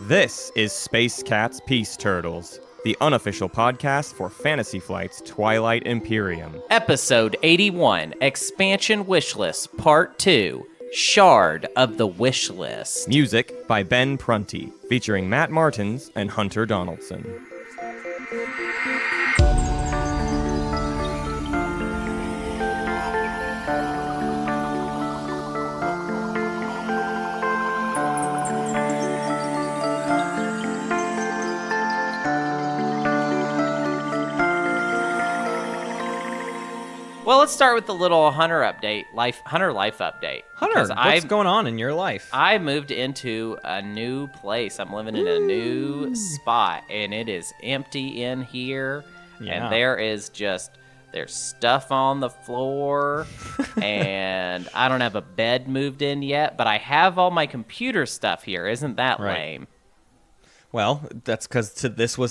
This is Space Cat's Peace Turtles, the unofficial podcast for Fantasy Flight's Twilight Imperium. Episode 81, Expansion Wishlist, Part 2, Shard of the Wishlist. Music by Ben Prunty, featuring Matt Martins and Hunter Donaldson. Well, let's start with the little Hunter update, Hunter life update. Hunter, what's going on in your life? I moved into a new place. I'm living in a new spot, and it is empty in here. Yeah. And there's stuff on the floor, and I don't have a bed moved in yet, but I have all my computer stuff here. Isn't that lame? Well, that's because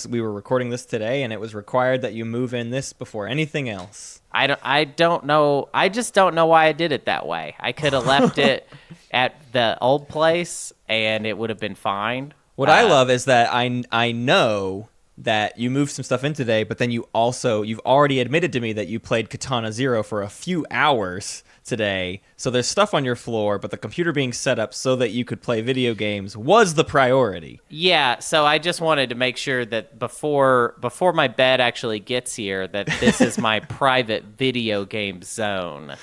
we were recording this today, and it was required that you move in this before anything else. I don't know. I just don't know why I did it that way. I could have left it at the old place, and it would have been fine. What I love is that I know that you moved some stuff in today, but then you've already admitted to me that you played Katana Zero for a few hours today. So there's stuff on your floor, but the computer being set up so that you could play video games was the priority. Yeah, so I just wanted to make sure that before my bed actually gets here, that this is my private video game zone.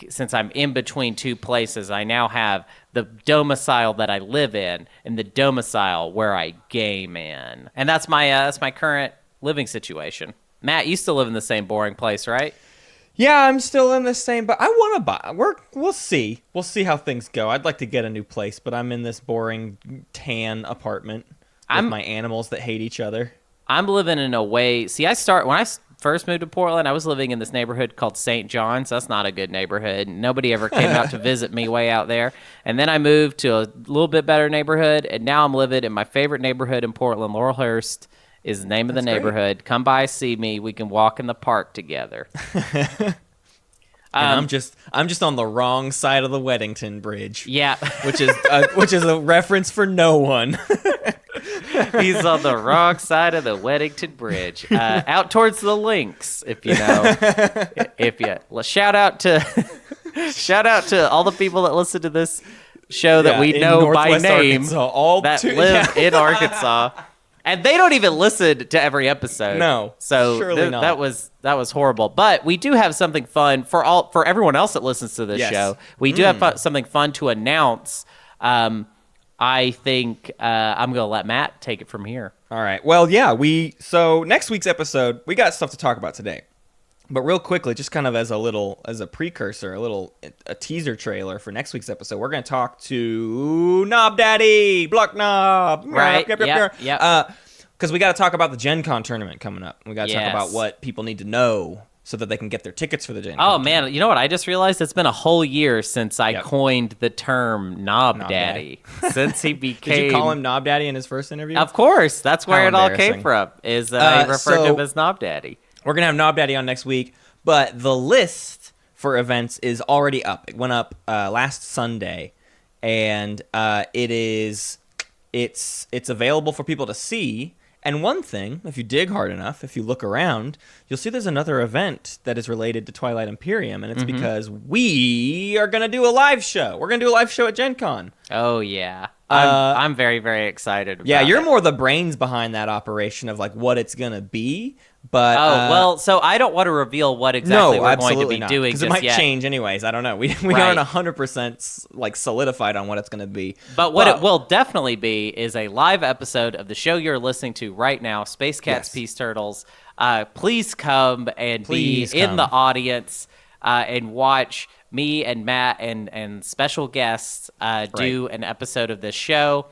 Since I'm in between two places, I now have the domicile that I live in and the domicile where I game in. And that's my current living situation. Matt, you still live in the same boring place, right? Yeah, I'm still in the same, but I want to buy. We'll see. We'll see how things go. I'd like to get a new place, but I'm in this boring tan apartment with my animals that hate each other. I'm living in a way. See, when I first moved to Portland, I was living in this neighborhood called St. John's. That's not a good neighborhood. Nobody ever came out to visit me way out there. And then I moved to a little bit better neighborhood, and now I'm living in my favorite neighborhood in Portland. Laurelhurst is the name of the neighborhood. Great. Come by, see me. We can walk in the park together. And I'm just on the wrong side of the Weddington Bridge. Yeah, which is a reference for no one. He's on the wrong side of the Weddington Bridge, out towards the links. If you know, shout out to all the people that listen to this show that we know by name live in Arkansas. And they don't even listen to every episode. No, so surely not. That was horrible. But we do have something fun for everyone else that listens to this show. We do have something fun to announce. I think I'm going to let Matt take it from here. All right. Well, yeah. So next week's episode, we got stuff to talk about today. But real quickly, just kind of as a precursor, a teaser trailer for next week's episode, we're going to talk to Knob Daddy, Block Knob. Right. Yeah. Because we got to talk about the GenCon tournament coming up. We got to talk about what people need to know so that they can get their tickets for the GenCon. Oh, man. You know what? I just realized it's been a whole year since I coined the term Knob Daddy. Since he became... Did you call him Knob Daddy in his first interview? Of course. That's where it all came from, is that I referred to him as Knob Daddy. We're going to have Knob Daddy on next week, but the list for events is already up. It went up last Sunday, and it's available for people to see. And one thing, if you dig hard enough, if you look around, you'll see there's another event that is related to Twilight Imperium, and it's because we are going to do a live show. We're going to do a live show at GenCon. Oh, yeah. I'm very, very excited about you're more the brains behind that operation of like what it's going to be. But so I don't want to reveal what exactly we're going to be doing because it might change anyways. I don't know. We aren't 100% like solidified on what it's going to be. But what it will definitely be is a live episode of the show you're listening to right now, Space Cats Peace Turtles. Please come and be in the audience and watch me and Matt and special guests do an episode of this show.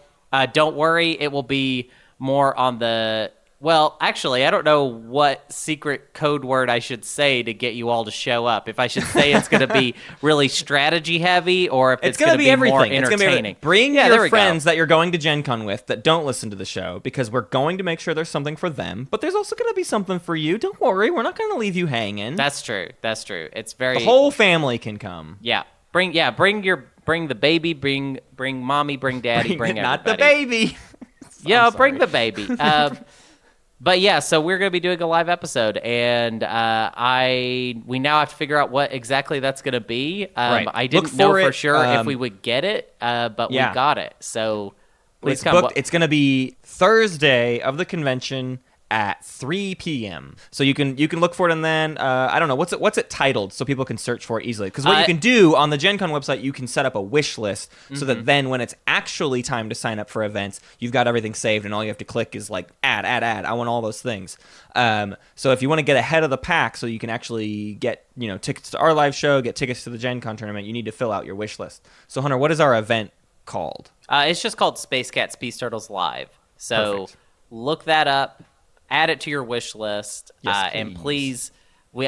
Don't worry, it will be more on the... Well, actually, I don't know what secret code word I should say to get you all to show up. If I should say it's going to be really strategy heavy or if it's going to be everything. more entertaining. Bring your friends that you're going to Gen Con with that don't listen to the show because we're going to make sure there's something for them. But there's also going to be something for you. Don't worry. We're not going to leave you hanging. That's true. That's true. It's very... The whole family can come. Yeah. Bring bring the baby, bring mommy, bring daddy, bring everybody. Not the baby. Yeah, bring the baby. But yeah, so we're going to be doing a live episode, and we now have to figure out what exactly that's going to be. Right. I didn't know for sure if we would get it, but we got it. So please come. Booked. It's going to be Thursday of the convention at 3 p.m. So you can look for it, and then I don't know what's it titled, so people can search for it easily. Because what you can do on the GenCon website, you can set up a wish list so that then when it's actually time to sign up for events, you've got everything saved, and all you have to click is like add. I want all those things. So if you want to get ahead of the pack, so you can actually get tickets to our live show, get tickets to the GenCon tournament, you need to fill out your wish list. So Hunter, what is our event called? It's just called Space Cats Peace Turtles Live. So look that up. Add it to your wish list, and please, we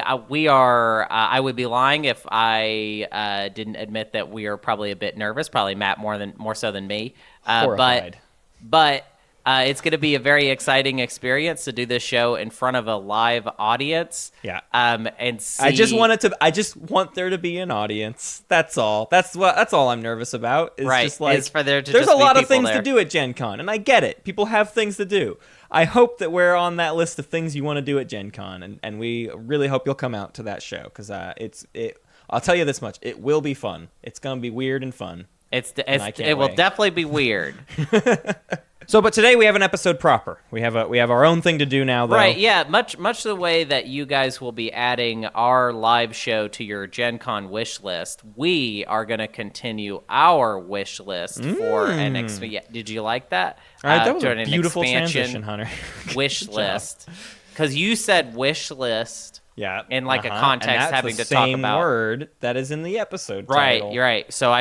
are. I would be lying if I didn't admit that we are probably a bit nervous. Probably Matt more so than me. But it's going to be a very exciting experience to do this show in front of a live audience. Yeah. And see. I just want there to be an audience. That's all. That's all I'm nervous about. Just like, is for there to there's just a lot be of things there. to do at Gen Con, and I get it. People have things to do. I hope that we're on that list of things you want to do at Gen Con, and we really hope you'll come out to that show, because I'll tell you this much, it will be fun. It's going to be weird and fun. It will definitely be weird. So, but today we have an episode proper. We have our own thing to do now, though. Right, yeah, much the way that you guys will be adding our live show to your Gen Con wish list, we are going to continue our wish list for an Did you like that? All right, that was a beautiful transition, Hunter. Wish list. Because you said wish list in like a context and that's having the to talk same about. word that is in the episode Right, title. you're right. So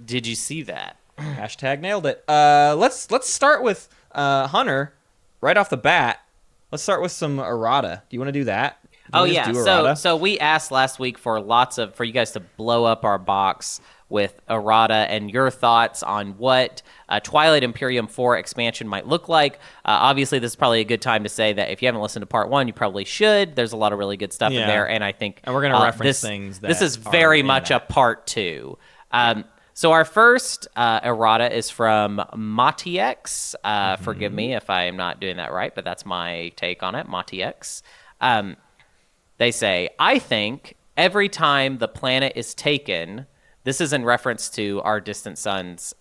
did you see that? Hashtag nailed it. Let's start with Hunter right off the bat. Let's start with some errata. Do you want to do that? So we asked last week for you guys to blow up our box with errata and your thoughts on what Twilight Imperium 4 expansion might look like. Obviously, this is probably a good time to say that if you haven't listened to part 1, you probably should. There's a lot of really good stuff in there, and I think we're going to reference things. This is very much a part 2. So our first errata is from Matiex. Forgive me if I am not doing that right, but that's my take on it. Matiex. They say, I think every time the planet is taken, this is in reference to our Distant Suns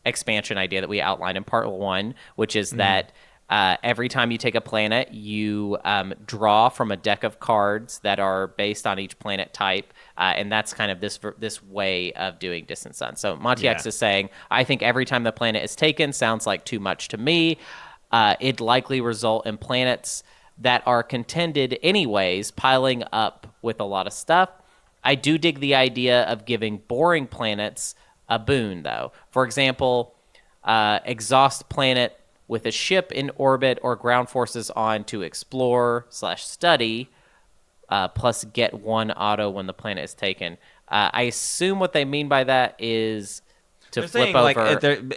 expansion idea that we outlined in part 1, which is that every time you take a planet, you draw from a deck of cards that are based on each planet type, and that's kind of this way of doing Distant Sun. So Matiex is saying, I think every time the planet is taken sounds like too much to me. It'd likely result in planets that are contended anyways, piling up with a lot of stuff. I do dig the idea of giving boring planets a boon, though. For example, exhaust planet with a ship in orbit or ground forces on to explore/study, plus get 1 auto when the planet is taken. I assume what they mean by that is to flip over. Like,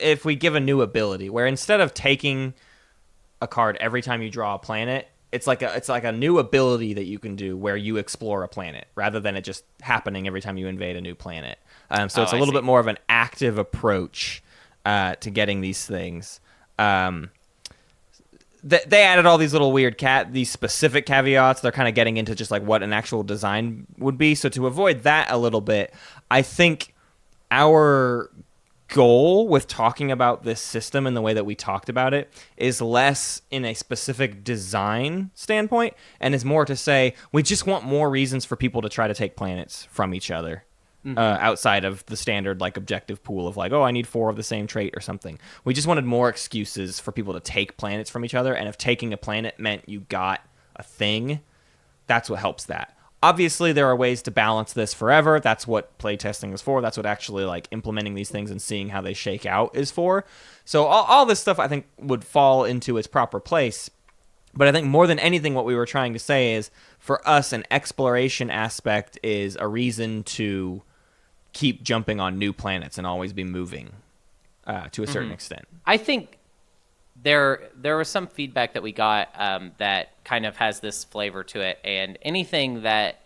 if we give a new ability, where instead of taking a card every time you draw a planet, it's like a new ability that you can do where you explore a planet rather than it just happening every time you invade a new planet. So it's a little bit more of an active approach to getting these things. They added all these little weird these specific caveats. They're kind of getting into just like what an actual design would be. So to avoid that a little bit, I think our goal with talking about this system and the way that we talked about it is less in a specific design standpoint and is more to say we just want more reasons for people to try to take planets from each other. Outside of the standard like objective pool of like, oh, I need 4 of the same trait or something. We just wanted more excuses for people to take planets from each other, and if taking a planet meant you got a thing, that's what helps that. Obviously, there are ways to balance this forever. That's what playtesting is for. That's what actually like implementing these things and seeing how they shake out is for. So all this stuff I think would fall into its proper place. But I think more than anything, what we were trying to say is for us, an exploration aspect is a reason to keep jumping on new planets and always be moving to a certain extent. I think there was some feedback that we got that kind of has this flavor to it, and anything that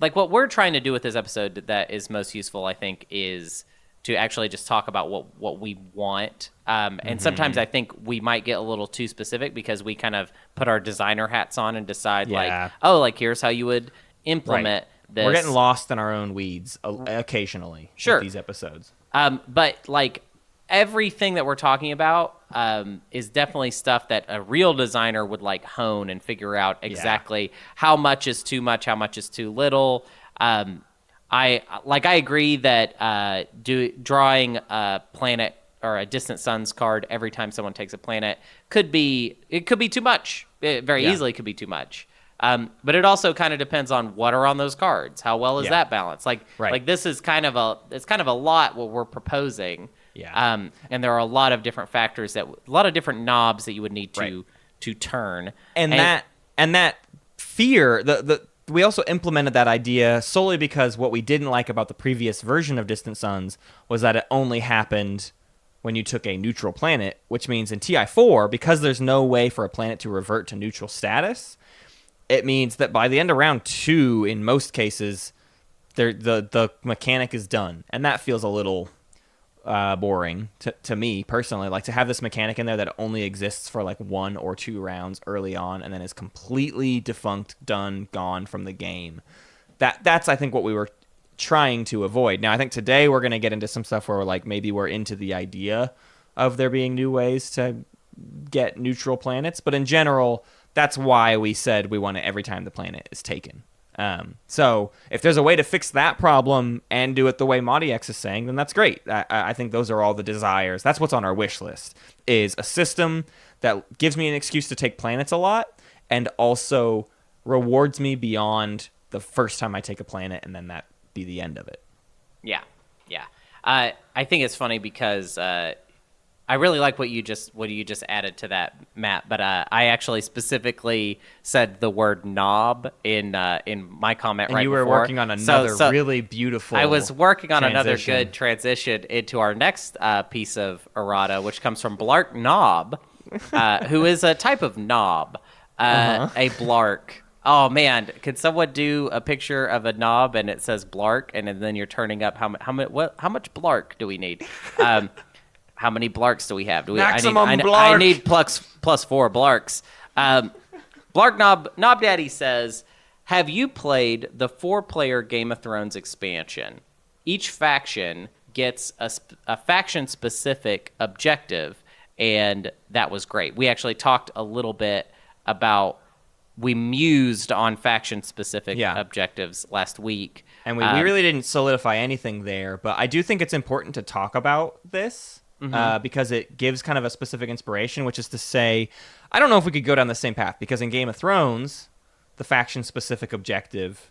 like what we're trying to do with this episode that is most useful, I think, is to actually just talk about what we want. And sometimes I think we might get a little too specific because we kind of put our designer hats on and decide here's how you would implement this. We're getting lost in our own weeds occasionally with these episodes. But like everything that we're talking about is definitely stuff that a real designer would like hone and figure out exactly how much is too much, how much is too little. I agree that drawing a planet or a distant suns card every time someone takes a planet could be too much. It very easily could be too much. But it also kind of depends on what are on those cards. How well is that balanced? Like this is kind of a lot what we're proposing. Yeah. And there are a lot of different factors a lot of different knobs that you would need to turn. And that fear, we also implemented that idea solely because what we didn't like about the previous version of Distant Suns was that it only happened when you took a neutral planet, which means in TI4, because there's no way for a planet to revert to neutral status, it means that by the end of round 2, in most cases, the mechanic is done. And that feels a little boring to me personally, like to have this mechanic in there that only exists for like 1 or 2 rounds early on and then is completely defunct, done, gone from the game. That's I think what we were trying to avoid. Now I think today we're going to get into some stuff where maybe we're into the idea of there being new ways to get neutral planets, but in general that's why we said we want it every time the planet is taken. So if there's a way to fix that problem and do it the way ModiX is saying, then that's great. I think those are all the desires. That's what's on our wish list, is a system that gives me an excuse to take planets a lot and also rewards me beyond the first time I take a planet and then that be the end of it. Yeah. I think it's funny because I really like what you just added to that, Matt. But I actually specifically said the word knob in my comment and right before. And you were working on another really beautiful I was working on another transition. good transition into our next piece of errata, which comes from Blark Knob, who is a type of knob, a Blark. Oh man, could someone do a picture of a knob and it says Blark, and then you're turning up how much Blark do we need? How many Blarks do we have? I need plus 4 Blarks. Blark Knob Daddy says, have you played the 4-player Game of Thrones expansion? Each faction gets a faction-specific objective, and that was great. We actually talked a little bit about, we mused on faction-specific objectives last week. And we really didn't solidify anything there, but I do think it's important to talk about this. Because it gives kind of a specific inspiration, which is to say, I don't know if we could go down the same path, because in Game of Thrones, the faction-specific objective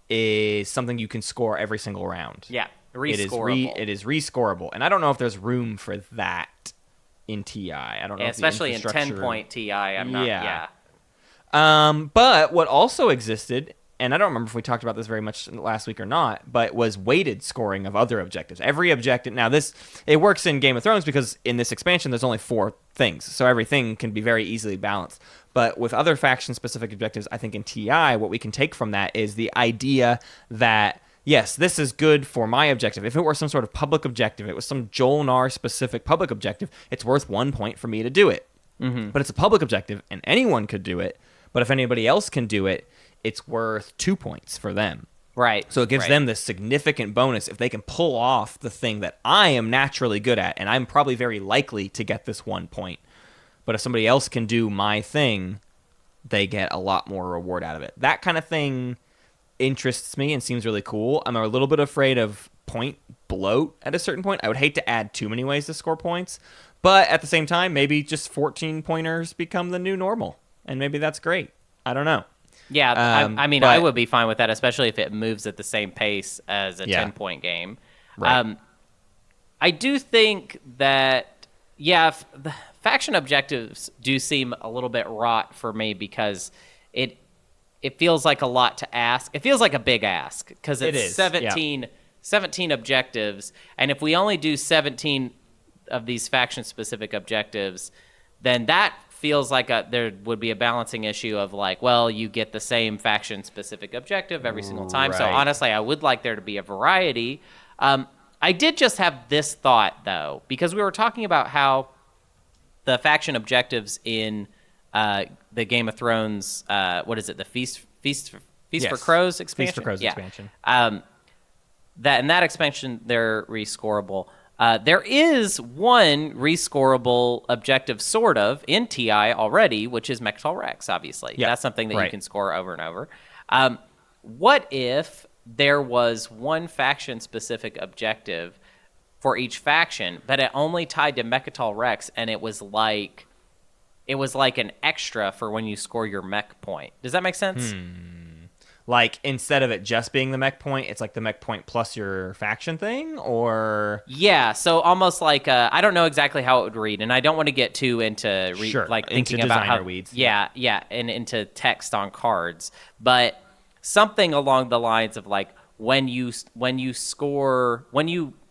is something you can score every single round. Yeah, rescorable. It is rescorable, and I don't know if there's room for that in TI. I don't know, especially in 10-point TI. I'm not. Yeah. But what also existed, and I don't remember if we talked about this very much last week or not, but was weighted scoring of other objectives. Every objective... Now, it works in Game of Thrones because in this expansion, there's only 4 things, so everything can be very easily balanced. But with other faction-specific objectives, I think in TI, what we can take from that is the idea that, yes, this is good for my objective. If it were some sort of public objective, it was some Jolnar-specific public objective, it's worth 1 point for me to do it. But it's a public objective, and anyone could do it. But if anybody else can do it, it's worth 2 points for them. Right. So it gives them this significant bonus if they can pull off the thing that I am naturally good at, and I'm probably very likely to get this 1 point. But if somebody else can do my thing, they get a lot more reward out of it. That kind of thing interests me and seems really cool. I'm a little bit afraid of point bloat at a certain point. I would hate to add too many ways to score points. But at the same time, maybe just 14-pointers become the new normal. And maybe that's great. I don't know. Yeah, I would be fine with that, especially if it moves at the same pace as a 10-point game. Right. I do think that, the faction objectives do seem a little bit rot for me because it feels like a lot to ask. It feels like a big ask because it's 17 objectives, and if we only do 17 of these faction-specific objectives, then that feels like there would be a balancing issue of like, well, you get the same faction-specific objective every single time. So Right. honestly, I would like there to be a variety. I did just have this thought, though, because we were talking about how the faction objectives in the Game of Thrones, what is it, the Feast for Crows expansion? Feast for Crows expansion. That in that expansion, they're rescorable. There is one rescorable objective, sort of, in TI already, which is Mechatol Rex, obviously. Yeah, That's something that right. you can score over and over. What if there was one faction-specific objective for each faction, but it only tied to Mechatol Rex, and it was like an extra for when you score your mech point? Does that make sense? Like, instead of it just being the mech point, it's like the mech point plus your faction thing, or... Yeah, so almost like I don't know exactly how it would read, and I don't want to get too into Sure, thinking into about how designer weeds. Yeah, and into text on cards, but something along the lines of like when you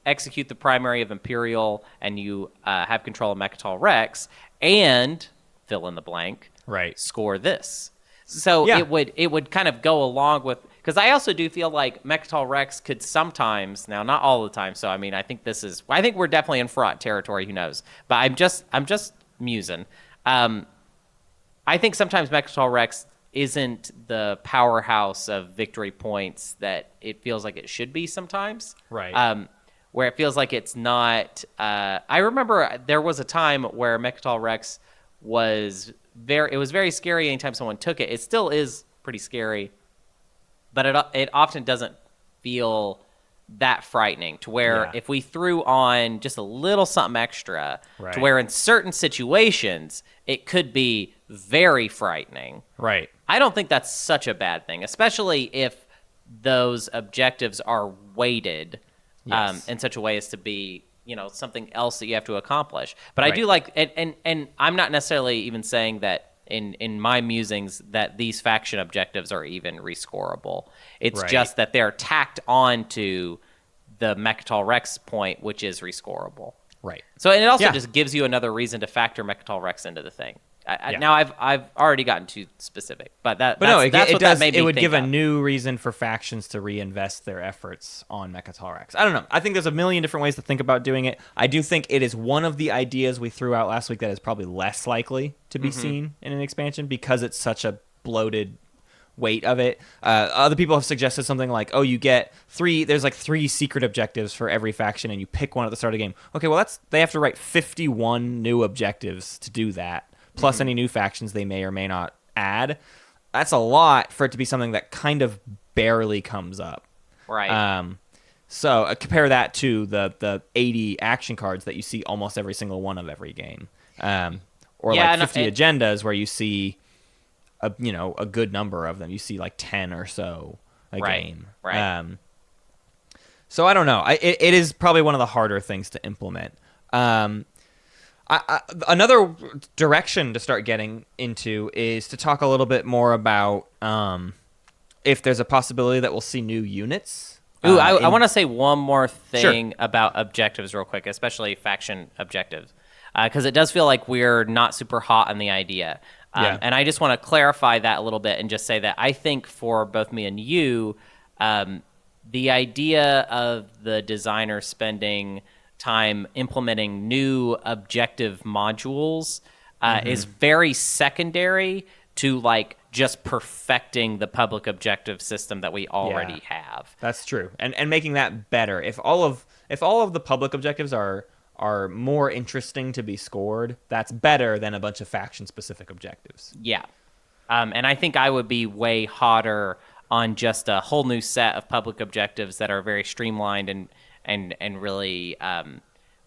execute the primary of Imperial and you have control of Mechatol Rex and fill in the blank, Right. score this. So Yeah. it would kind of go along with, because I also do feel like Mechatol Rex could sometimes, now not all the time, so I mean I think we're definitely in fraught territory, who knows, but I'm just musing. I think sometimes Mechatol Rex isn't the powerhouse of victory points that it feels like it should be sometimes. Right. Where it feels like it's not. I remember there was a time where Mechatol Rex was very scary anytime someone took it. It still is pretty scary, but it often doesn't feel that frightening, to where if we threw on just a little something extra, Right. to where in certain situations it could be very frightening. Right. I don't think that's such a bad thing, especially if those objectives are weighted Yes. in such a way as to be, something else that you have to accomplish. But I Right. do like, and I'm not necessarily even saying that in my musings that these faction objectives are even rescorable. It's Right. just that they're tacked on to the Mechatol Rex point, which is rescorable. Right. So, and it also Yeah. just gives you another reason to factor Mechatol Rex into the thing. Yeah. Now I've already gotten too specific, but that's no, what that does. made me It would think give a of. new reason for factions to reinvest their efforts on Mechatol Rex. I don't know. I think there's a million different ways to think about doing it. I do think it is one of the ideas we threw out last week that is probably less likely to be seen in an expansion, because it's such a bloated weight of it. Other people have suggested something like, oh, you get there's like 3 secret objectives for every faction, and you pick one at the start of the game. Okay, well, they have to write 51 new objectives to do that, plus any new factions they may or may not add. That's a lot for it to be something that kind of barely comes up. Right. So compare that to the 80 action cards that you see almost every single one of every game. Or Yeah, like 50 agendas where you see a good number of them. You see like 10 or so a game. Right. So I don't know. It is probably one of the harder things to implement. Another direction to start getting into is to talk a little bit more about if there's a possibility that we'll see new units. Ooh, I want to say one more thing about objectives real quick, especially faction objectives, because it does feel like we're not super hot on the idea. And I just want to clarify that a little bit and just say that I think for both me and you, the idea of the designer spending time implementing new objective modules is very secondary to like just perfecting the public objective system that we already have. That's true, and making that better. If all of the public objectives are more interesting to be scored, that's better than a bunch of faction specific objectives. Yeah, and I think I would be way hotter on just a whole new set of public objectives that are very streamlined and really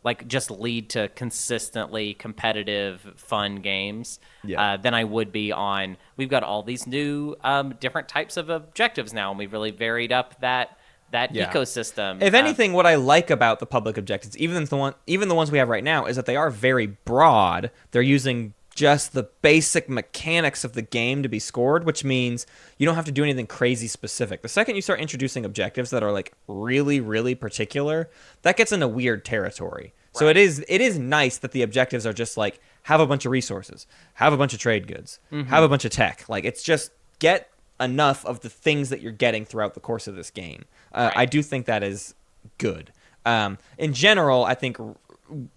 like just lead to consistently competitive, fun games than I would be on. We've got all these new different types of objectives now, and we've really varied up that ecosystem. If anything, what I like about the public objectives, even the ones we have right now, is that they are very broad. They're using just the basic mechanics of the game to be scored, which means you don't have to do anything crazy specific. The second you start introducing objectives that are like really, really particular, that gets into weird territory. So it is nice that the objectives are just like, have a bunch of resources, have a bunch of trade goods, have a bunch of tech. Like, it's just get enough of the things that you're getting throughout the course of this game. I do think that is good. In general, I think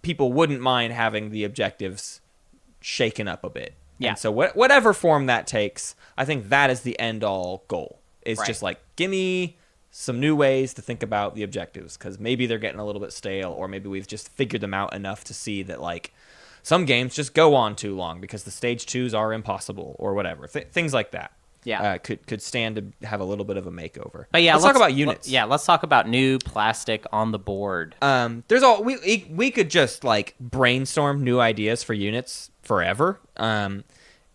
people wouldn't mind having the objectives shaken up a bit. Yeah. And so whatever form that takes, I think that is the end-all goal. It's just like, give me some new ways to think about the objectives, because maybe they're getting a little bit stale, or maybe we've just figured them out enough to see that, like, some games just go on too long because the stage 2s are impossible or whatever. Things like that. Yeah. Could stand to have a little bit of a makeover. But yeah, let's talk about units. Let's talk about new plastic on the board. We could just like brainstorm new ideas for units forever. I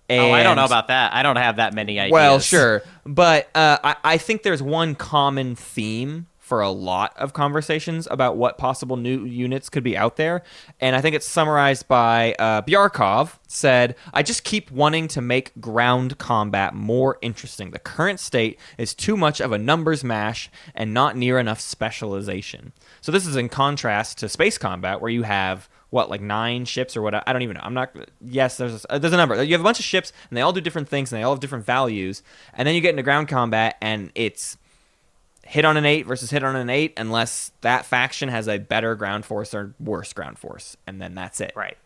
don't know about that. I don't have that many ideas. Well, sure, but I think there's one common theme for a lot of conversations about what possible new units could be out there, and I think it's summarized by Bjarkov said, "I just keep wanting to make ground combat more interesting. The current state is too much of a numbers mash and not near enough specialization." So this is in contrast to space combat, where you have like 9 ships or what? I don't even know. I'm not. Yes, there's a number. You have a bunch of ships, and they all do different things, and they all have different values. And then you get into ground combat, and it's hit on an 8 versus hit on an 8, unless that faction has a better ground force or worse ground force, and then that's it. Right.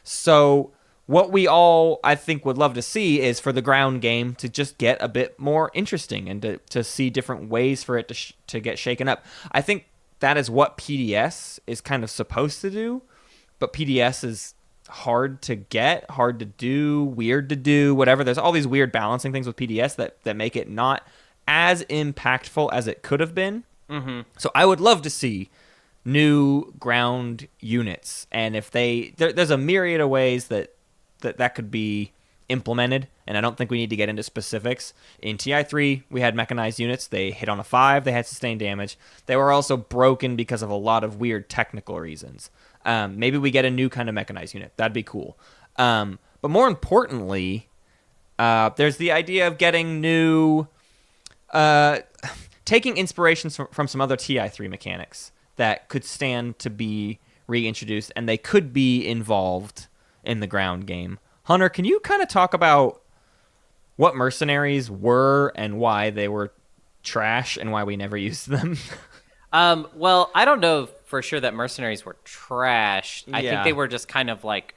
So what we all, I think, would love to see is for the ground game to just get a bit more interesting, and to see different ways for it to get shaken up. I think that is what PDS is kind of supposed to do, but PDS is hard to get, hard to do, weird to do, whatever. There's all these weird balancing things with PDS that make it not as impactful as it could have been. Mm-hmm. So I would love to see new ground units, and if there's a myriad of ways that could be implemented, and I don't think we need to get into specifics. In TI3, we had mechanized units. They hit on a 5. They had sustained damage. They were also broken because of a lot of weird technical reasons. Maybe we get a new kind of mechanized unit. That'd be cool. But more importantly, there's the idea of getting new... taking inspirations from some other TI3 mechanics that could stand to be reintroduced, and they could be involved in the ground game. Hunter, can you kind of talk about what mercenaries were and why they were trash and why we never used them? Well, I don't know for sure that mercenaries were trash. I think they were just kind of like...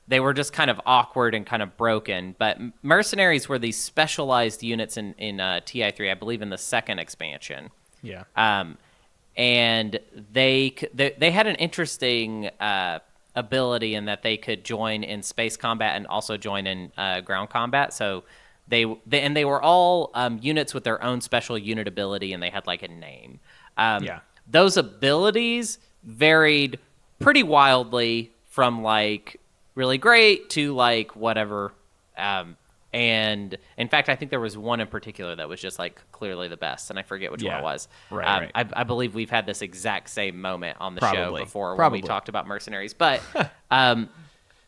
They were just kind of awkward and kind of broken, but mercenaries were these specialized units in TI3, I believe, in the second expansion. Yeah. And they had an interesting ability in that they could join in space combat and also join in ground combat. So they were all units with their own special unit ability, and they had like a name. Those abilities varied pretty wildly from like really great to like whatever, and in fact I think there was one in particular that was just like clearly the best, and I forget which one it was. Right. I believe we've had this exact same moment on the show before Probably. when we talked about mercenaries, but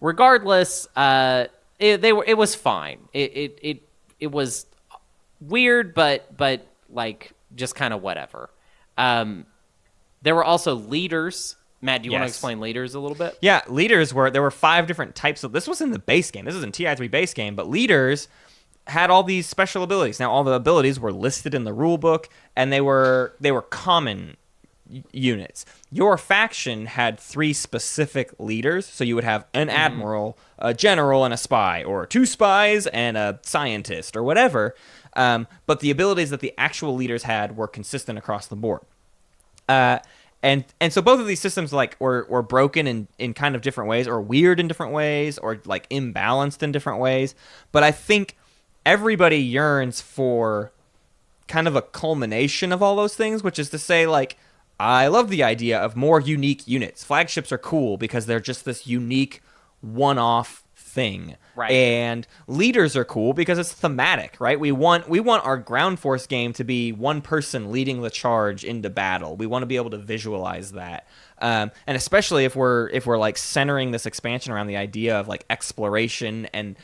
regardless, it was fine. It was weird, but like just kind of whatever. There were also leaders. Matt, do you want to explain leaders a little bit? Yeah, there were 5 different types of... This was in the base game. This is in TI3 base game, but leaders had all these special abilities. Now, all the abilities were listed in the rule book, and they were common units. Your faction had 3 specific leaders, so you would have an admiral, a general, and a spy, or 2 spies and a scientist, or whatever. But the abilities that the actual leaders had were consistent across the board. And so both of these systems like were broken in kind of different ways, or weird in different ways, or like imbalanced in different ways. But I think everybody yearns for kind of a culmination of all those things, which is to say, like, I love the idea of more unique units. Flagships are cool because they're just this unique one-off thing. Right. And leaders are cool because it's thematic, right? We want our ground force game to be one person leading the charge into battle. We want to be able to visualize that. And especially if we're like centering this expansion around the idea of like exploration, and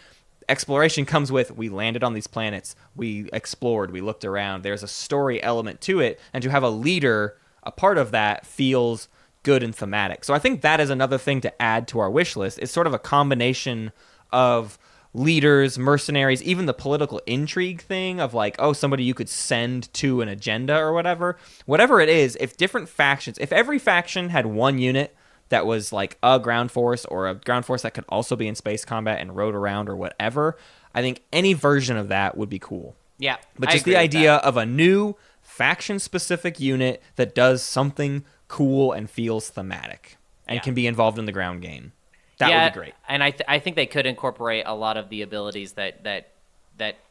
exploration comes with, we landed on these planets, we explored, we looked around. There's a story element to it, and to have a leader, a part of that feels good and thematic. So I think that is another thing to add to our wish list. It's sort of a combination of leaders, mercenaries, even the political intrigue thing of like, oh, somebody you could send to an agenda or whatever. Whatever it is, if every faction had one unit that was like a ground force or a ground force that could also be in space combat and rode around or whatever, I think any version of that would be cool. Yeah. But just the idea of a new faction-specific unit that does something cool and feels thematic and can be involved in the ground game. That would be great. And I think they could incorporate a lot of the abilities that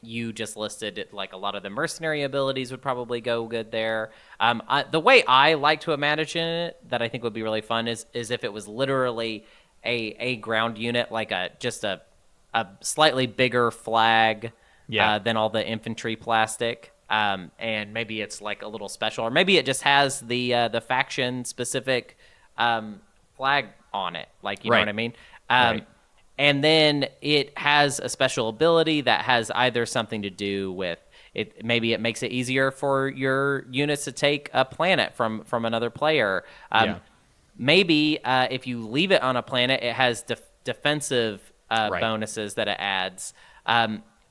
you just listed. Like a lot of the mercenary abilities would probably go good there. The way I like to imagine it, that I think would be really fun, is if it was literally a ground unit, like just a slightly bigger flag than all the infantry plastic. And maybe it's like a little special, or maybe it just has the faction specific flag on it, like you know what I mean. And then it has a special ability that has either something to do with it. Maybe it makes it easier for your units to take a planet from another player. Maybe if you leave it on a planet, it has defensive bonuses that it adds.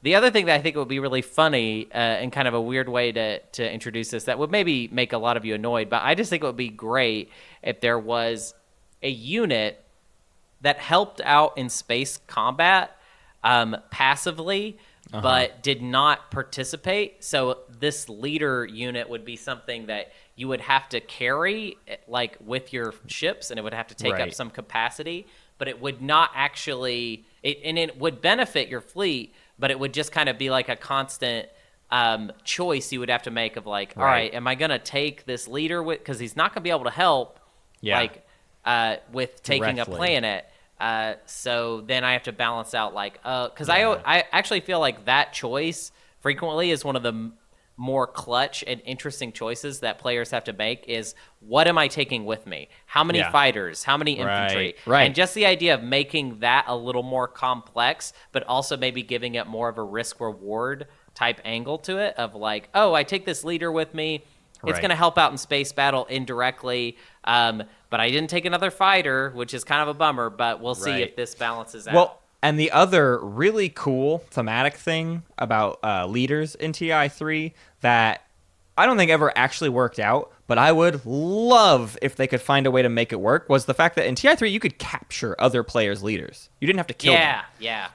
The other thing that I think would be really funny and kind of a weird way to introduce this that would maybe make a lot of you annoyed, but I just think it would be great if there was a unit that helped out in space combat passively, but did not participate. So this leader unit would be something that you would have to carry like with your ships, and it would have to take up some capacity, but it would not actually and it would benefit your fleet, but it would just kind of be like a constant choice you would have to make of like, all right, am I going to take this leader with, because he's not going to be able to help with taking a planet. So then I have to balance out like, because I actually feel like that choice frequently is one of the more clutch and interesting choices that players have to make is, what am I taking with me? How many fighters? How many infantry? And just the idea of making that a little more complex, but also maybe giving it more of a risk-reward type angle to it of like, oh, I take this leader with me. It's going to help out in space battle indirectly, but I didn't take another fighter, which is kind of a bummer, but we'll see if this balances out. Well, and the other really cool thematic thing about leaders in TI3 that I don't think ever actually worked out, but I would love if they could find a way to make it work, was the fact that in TI3 you could capture other players' leaders. You didn't have to kill them.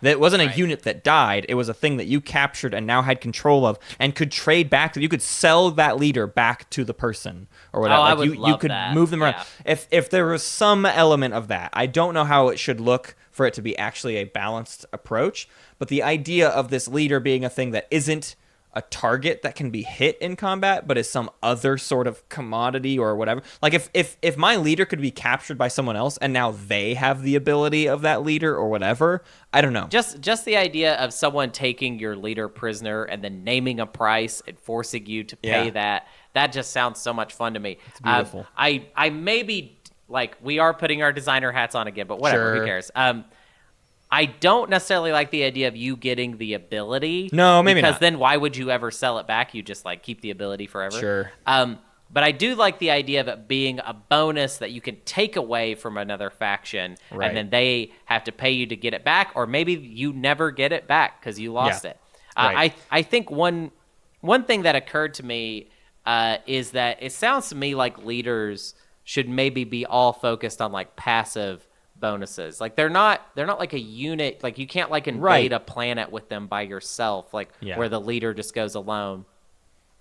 That wasn't a unit that died. It was a thing that you captured and now had control of and could trade back to. You could sell that leader back to the person or whatever. I would love you could that. move them around. If there was some element of that, I don't know how it should look for it to be actually a balanced approach, but the idea of this leader being a thing that isn't a target that can be hit in combat, but is some other sort of commodity or whatever. Like if my leader could be captured by someone else and now they have the ability of that leader or whatever, I don't know. Just the idea of someone taking your leader prisoner and then naming a price and forcing you to pay that just sounds so much fun to me. It's beautiful. I maybe, like, we are putting our designer hats on again, but whatever, who cares? I don't necessarily like the idea of you getting the ability. No, maybe because not. then why would you ever sell it back? You just like keep the ability forever. Sure. But I do like the idea of it being a bonus that you can take away from another faction, and then they have to pay you to get it back, or maybe you never get it back because you lost it. I think one thing that occurred to me is that it sounds to me like leaders should maybe be all focused on like passive bonuses. Like they're not like a unit. Like you can't like invade a planet with them by yourself, like where the leader just goes alone.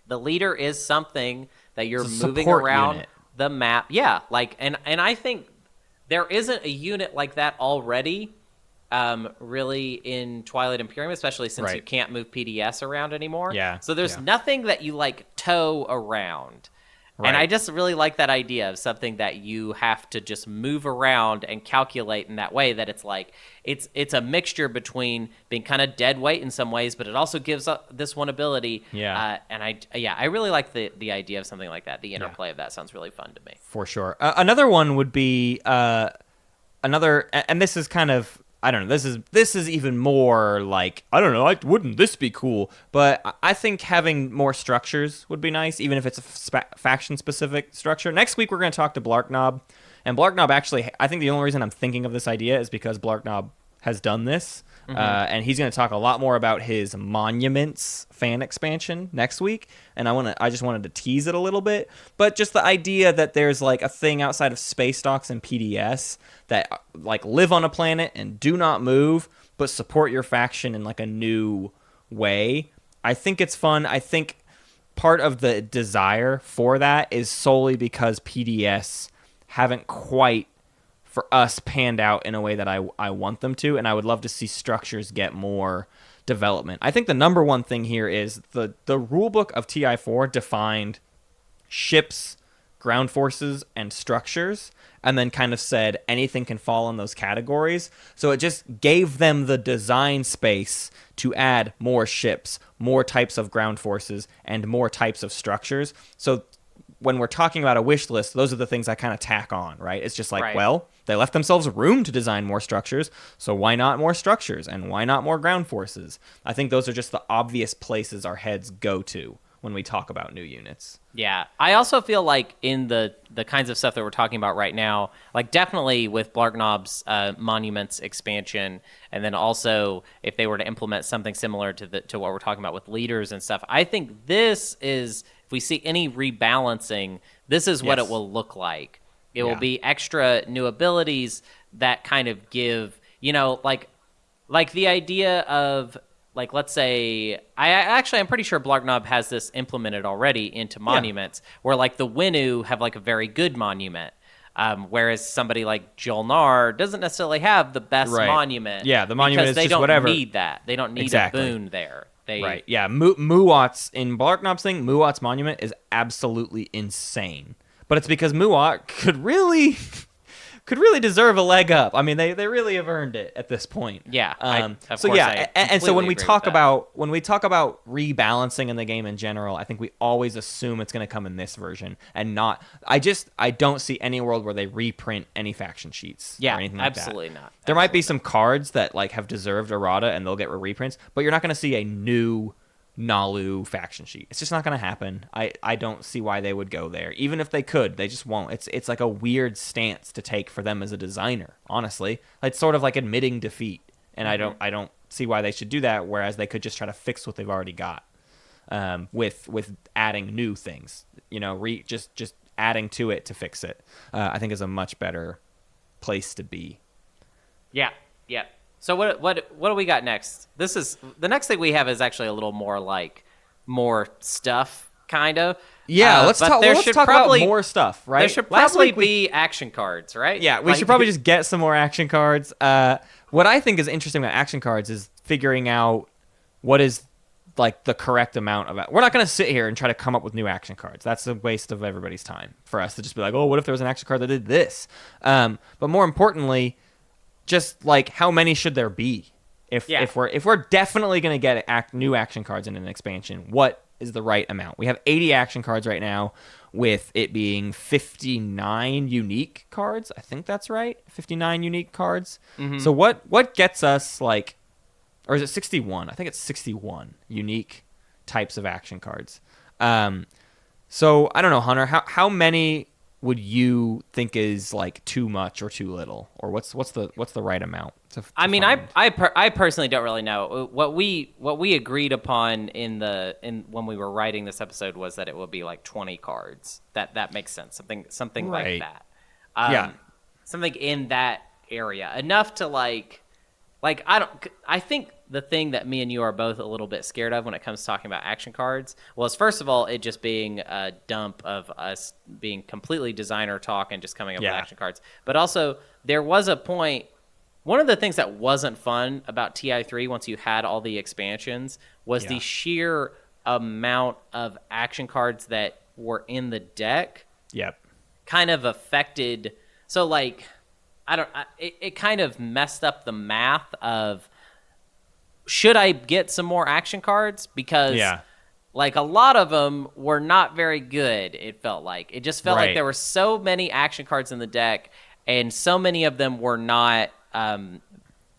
The leader is something that you're moving around unit. The map. Yeah, like and I think there isn't a unit like that already really in Twilight Imperium, especially since you can't move PDS around anymore. Yeah. So there's nothing that you like tow around. And I just really like that idea of something that you have to just move around and calculate in that way, that it's like it's a mixture between being kind of dead weight in some ways, but it also gives this one ability. And I really like the idea of something like that. The interplay of that sounds really fun to me. For sure. Another one would be and this is kind of I don't know. This is even more like, I don't know. Wouldn't this be cool? But I think having more structures would be nice, even if it's a faction specific structure. Next week we're going to talk to Blarknob, and Blarknob actually, I think the only reason I'm thinking of this idea is because Blarknob has done this. And he's going to talk a lot more about his Monuments fan expansion next week, and I just wanted to tease it a little bit. But just the idea that there's like a thing outside of space docks and PDS that like live on a planet and do not move, but support your faction in like a new way. I think it's fun. I think part of the desire for that is solely because PDS haven't quite, for us, panned out in a way that I want them to, and I would love to see structures get more development. I think the number one thing here is the rulebook of TI4 defined ships, ground forces, and structures, and then kind of said anything can fall in those categories. So it just gave them the design space to add more ships, more types of ground forces, and more types of structures. So when we're talking about a wish list, those are the things I kind of tack on, right? It's just like, well, they left themselves room to design more structures, so why not more structures, and why not more ground forces? I think those are just the obvious places our heads go to when we talk about new units. Yeah, I also feel like in the kinds of stuff that we're talking about right now, like definitely with Blarknob's Monuments expansion, and then also if they were to implement something similar to what we're talking about with leaders and stuff, I think this is, if we see any rebalancing, this is what it will look like. It will be extra new abilities that kind of give, like the idea of, like, let's say, I'm pretty sure Blarknob has this implemented already into monuments, where like the Winnu have like a very good monument, whereas somebody like Jolnar doesn't necessarily have the best monument. Yeah, the monument is just just whatever. They don't need that. They don't need a boon there. Right. Yeah. Muat's in Blarknob's thing. Muat's monument is absolutely insane, but it's because Muat could really deserve a leg up. I mean, they really have earned it at this point. Yeah. And so when we talk about rebalancing in the game in general, I think we always assume it's going to come in this version, and not. I don't see any world where they reprint any faction sheets. Yeah, or anything like absolutely that. not. There might be some cards that like have deserved errata and they'll get reprints, but you're not going to see a new Nalu faction sheet. It's just not going to happen. I don't see why they would go there. Even if they could, they just won't. It's like a weird stance to take for them as a designer, honestly. It's sort of like admitting defeat, and I don't see why they should do that, whereas they could just try to fix what they've already got with adding new things. Just adding to it to fix it. I think is a much better place to be. Yeah. So what do we got next? This is the next thing we have is actually a little more like more stuff, kind of. Yeah, let's talk about more stuff, right? There should probably be action cards, right? Yeah, we should probably just get some more action cards. What I think is interesting about action cards is figuring out what is like the correct amount of it. We're not going to sit here and try to come up with new action cards. That's a waste of everybody's time for us to just be like, oh, what if there was an action card that did this? But more importantly, just like how many should there be? If we're definitely going to get new action cards in an expansion, what is the right amount? We have 80 action cards right now, with it being 59 unique cards. I think that's right. 59 unique cards. Mm-hmm. So what gets us like, or is it 61? I think it's 61 unique types of action cards. So I don't know, Hunter, how many would you think is like too much or too little, or what's the right amount? I mean, I personally don't really know. What we agreed upon when we were writing this episode was that it would be like 20 cards. That makes sense. Something right. like that. Something in that area, enough to like I think the thing that me and you are both a little bit scared of when it comes to talking about action cards was, first of all, it just being a dump of us being completely designer talk and just coming up with action cards. But also, there was a point, one of the things that wasn't fun about TI3 once you had all the expansions was the sheer amount of action cards that were in the deck. Yep. Kind of affected. So, like, it kind of messed up the math of, should I get some more action cards? Because like a lot of them were not very good. It felt like like there were so many action cards in the deck, and so many of them were not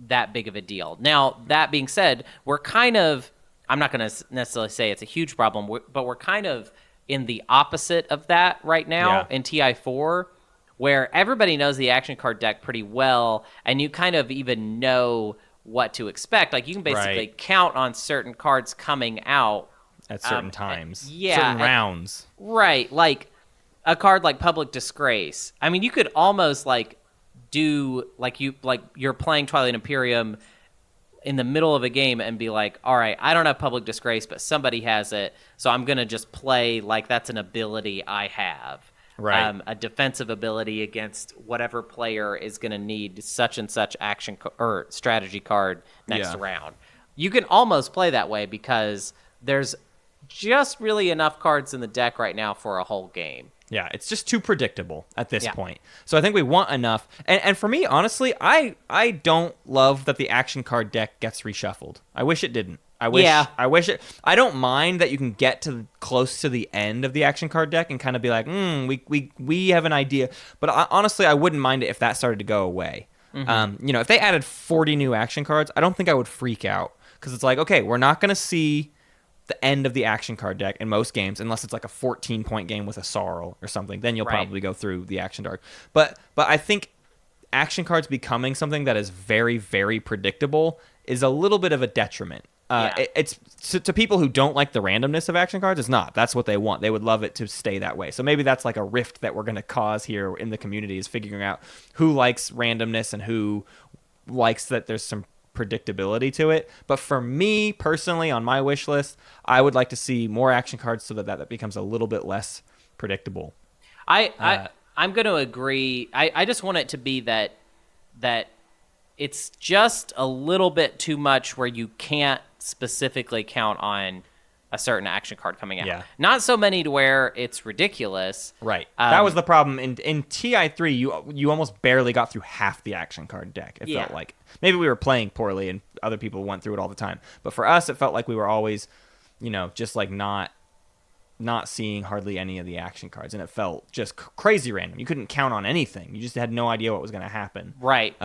that big of a deal. Now, that being said, we're kind of, I'm not going to necessarily say it's a huge problem, but we're kind of in the opposite of that right now in TI4, where everybody knows the action card deck pretty well, and you kind of even know what to expect. Like, you can basically count on certain cards coming out at certain times, certain rounds. Right, like a card like Public Disgrace. I mean, you could almost like do you're playing Twilight Imperium in the middle of a game and be like, all right, I don't have Public Disgrace, but somebody has it, so I'm gonna just play like that's an ability I have. Right. A defensive ability against whatever player is going to need such and such action or strategy card next round. You can almost play that way because there's just really enough cards in the deck right now for a whole game. Yeah, it's just too predictable at this point. So I think we want enough. And for me, honestly, I don't love that the action card deck gets reshuffled. I wish it didn't. I wish it. I don't mind that you can get to close to the end of the action card deck and kind of be like, we have an idea. But honestly, I wouldn't mind it if that started to go away. Mm-hmm. If they added 40 new action cards, I don't think I would freak out because it's like, okay, we're not going to see the end of the action card deck in most games unless it's like a 14-point game with a Sorrel or something. Then you'll probably go through the action card. But I think action cards becoming something that is very, very predictable is a little bit of a detriment. It's to people who don't like the randomness of action cards. It's not. That's what they want. They would love it to stay that way. So maybe that's like a rift that we're going to cause here in the community, is figuring out who likes randomness and who likes that there's some predictability to it. But for me personally, on my wish list, I would like to see more action cards so that becomes a little bit less predictable. I'm going to agree. I just want it to be that it's just a little bit too much where you can't specifically count on a certain action card coming out. Yeah. Not so many to where it's ridiculous. Right. That was the problem. In TI3, you almost barely got through half the action card deck, it felt like. Maybe we were playing poorly and other people went through it all the time. But for us, it felt like we were always, just like not seeing hardly any of the action cards. And it felt just crazy random. You couldn't count on anything. You just had no idea what was going to happen. Right.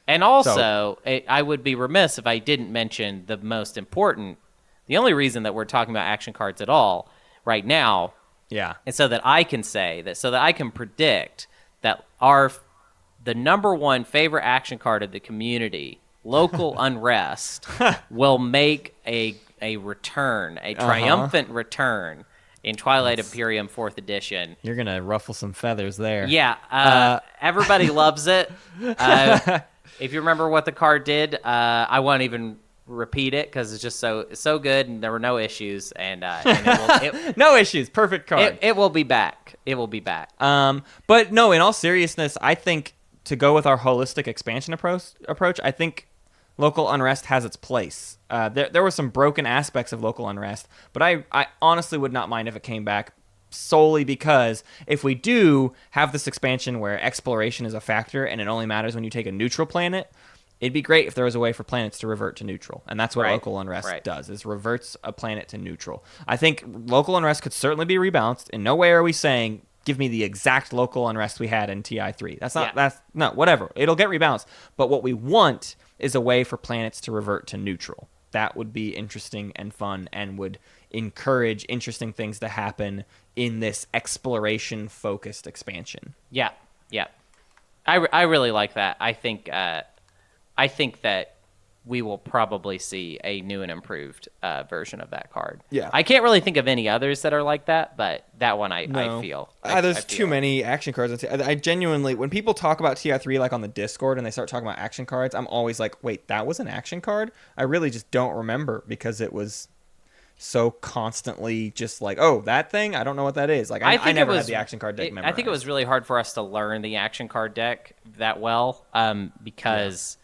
And also, I would be remiss if I didn't mention the most important. The only reason that we're talking about action cards at all right now, is so that I can say that, so that I can predict that the number one favorite action card of the community, Local Unrest, will make a return, a triumphant return in Twilight Imperium 4th Edition. You're gonna ruffle some feathers there. Yeah, everybody loves it. If you remember what the card did, I won't even repeat it because it's just so good, and there were no issues, and no issues, perfect card. It will be back. It will be back. But no, in all seriousness, I think to go with our holistic expansion approach, I think Local Unrest has its place. There were some broken aspects of Local Unrest, but I honestly would not mind if it came back, solely because if we do have this expansion where exploration is a factor and it only matters when you take a neutral planet, it'd be great if there was a way for planets to revert to neutral. And that's what Local Unrest does, is reverts a planet to neutral. I think Local Unrest could certainly be rebalanced. In no way are we saying, give me the exact Local Unrest we had in TI3. Whatever. It'll get rebalanced. But what we want is a way for planets to revert to neutral. That would be interesting and fun and would encourage interesting things to happen in this exploration-focused expansion. Yeah. I really like that. I think that we will probably see a new and improved version of that card. Yeah. I can't really think of any others that are like that, but that one I feel. There's too many action cards. I genuinely, when people talk about TI3 like on the Discord and they start talking about action cards, I'm always like, wait, that was an action card? I really just don't remember because it was so constantly just like, oh, that thing? I don't know what that is. Like, I never had the action card deck memorized. I think it was really hard for us to learn the action card deck that well because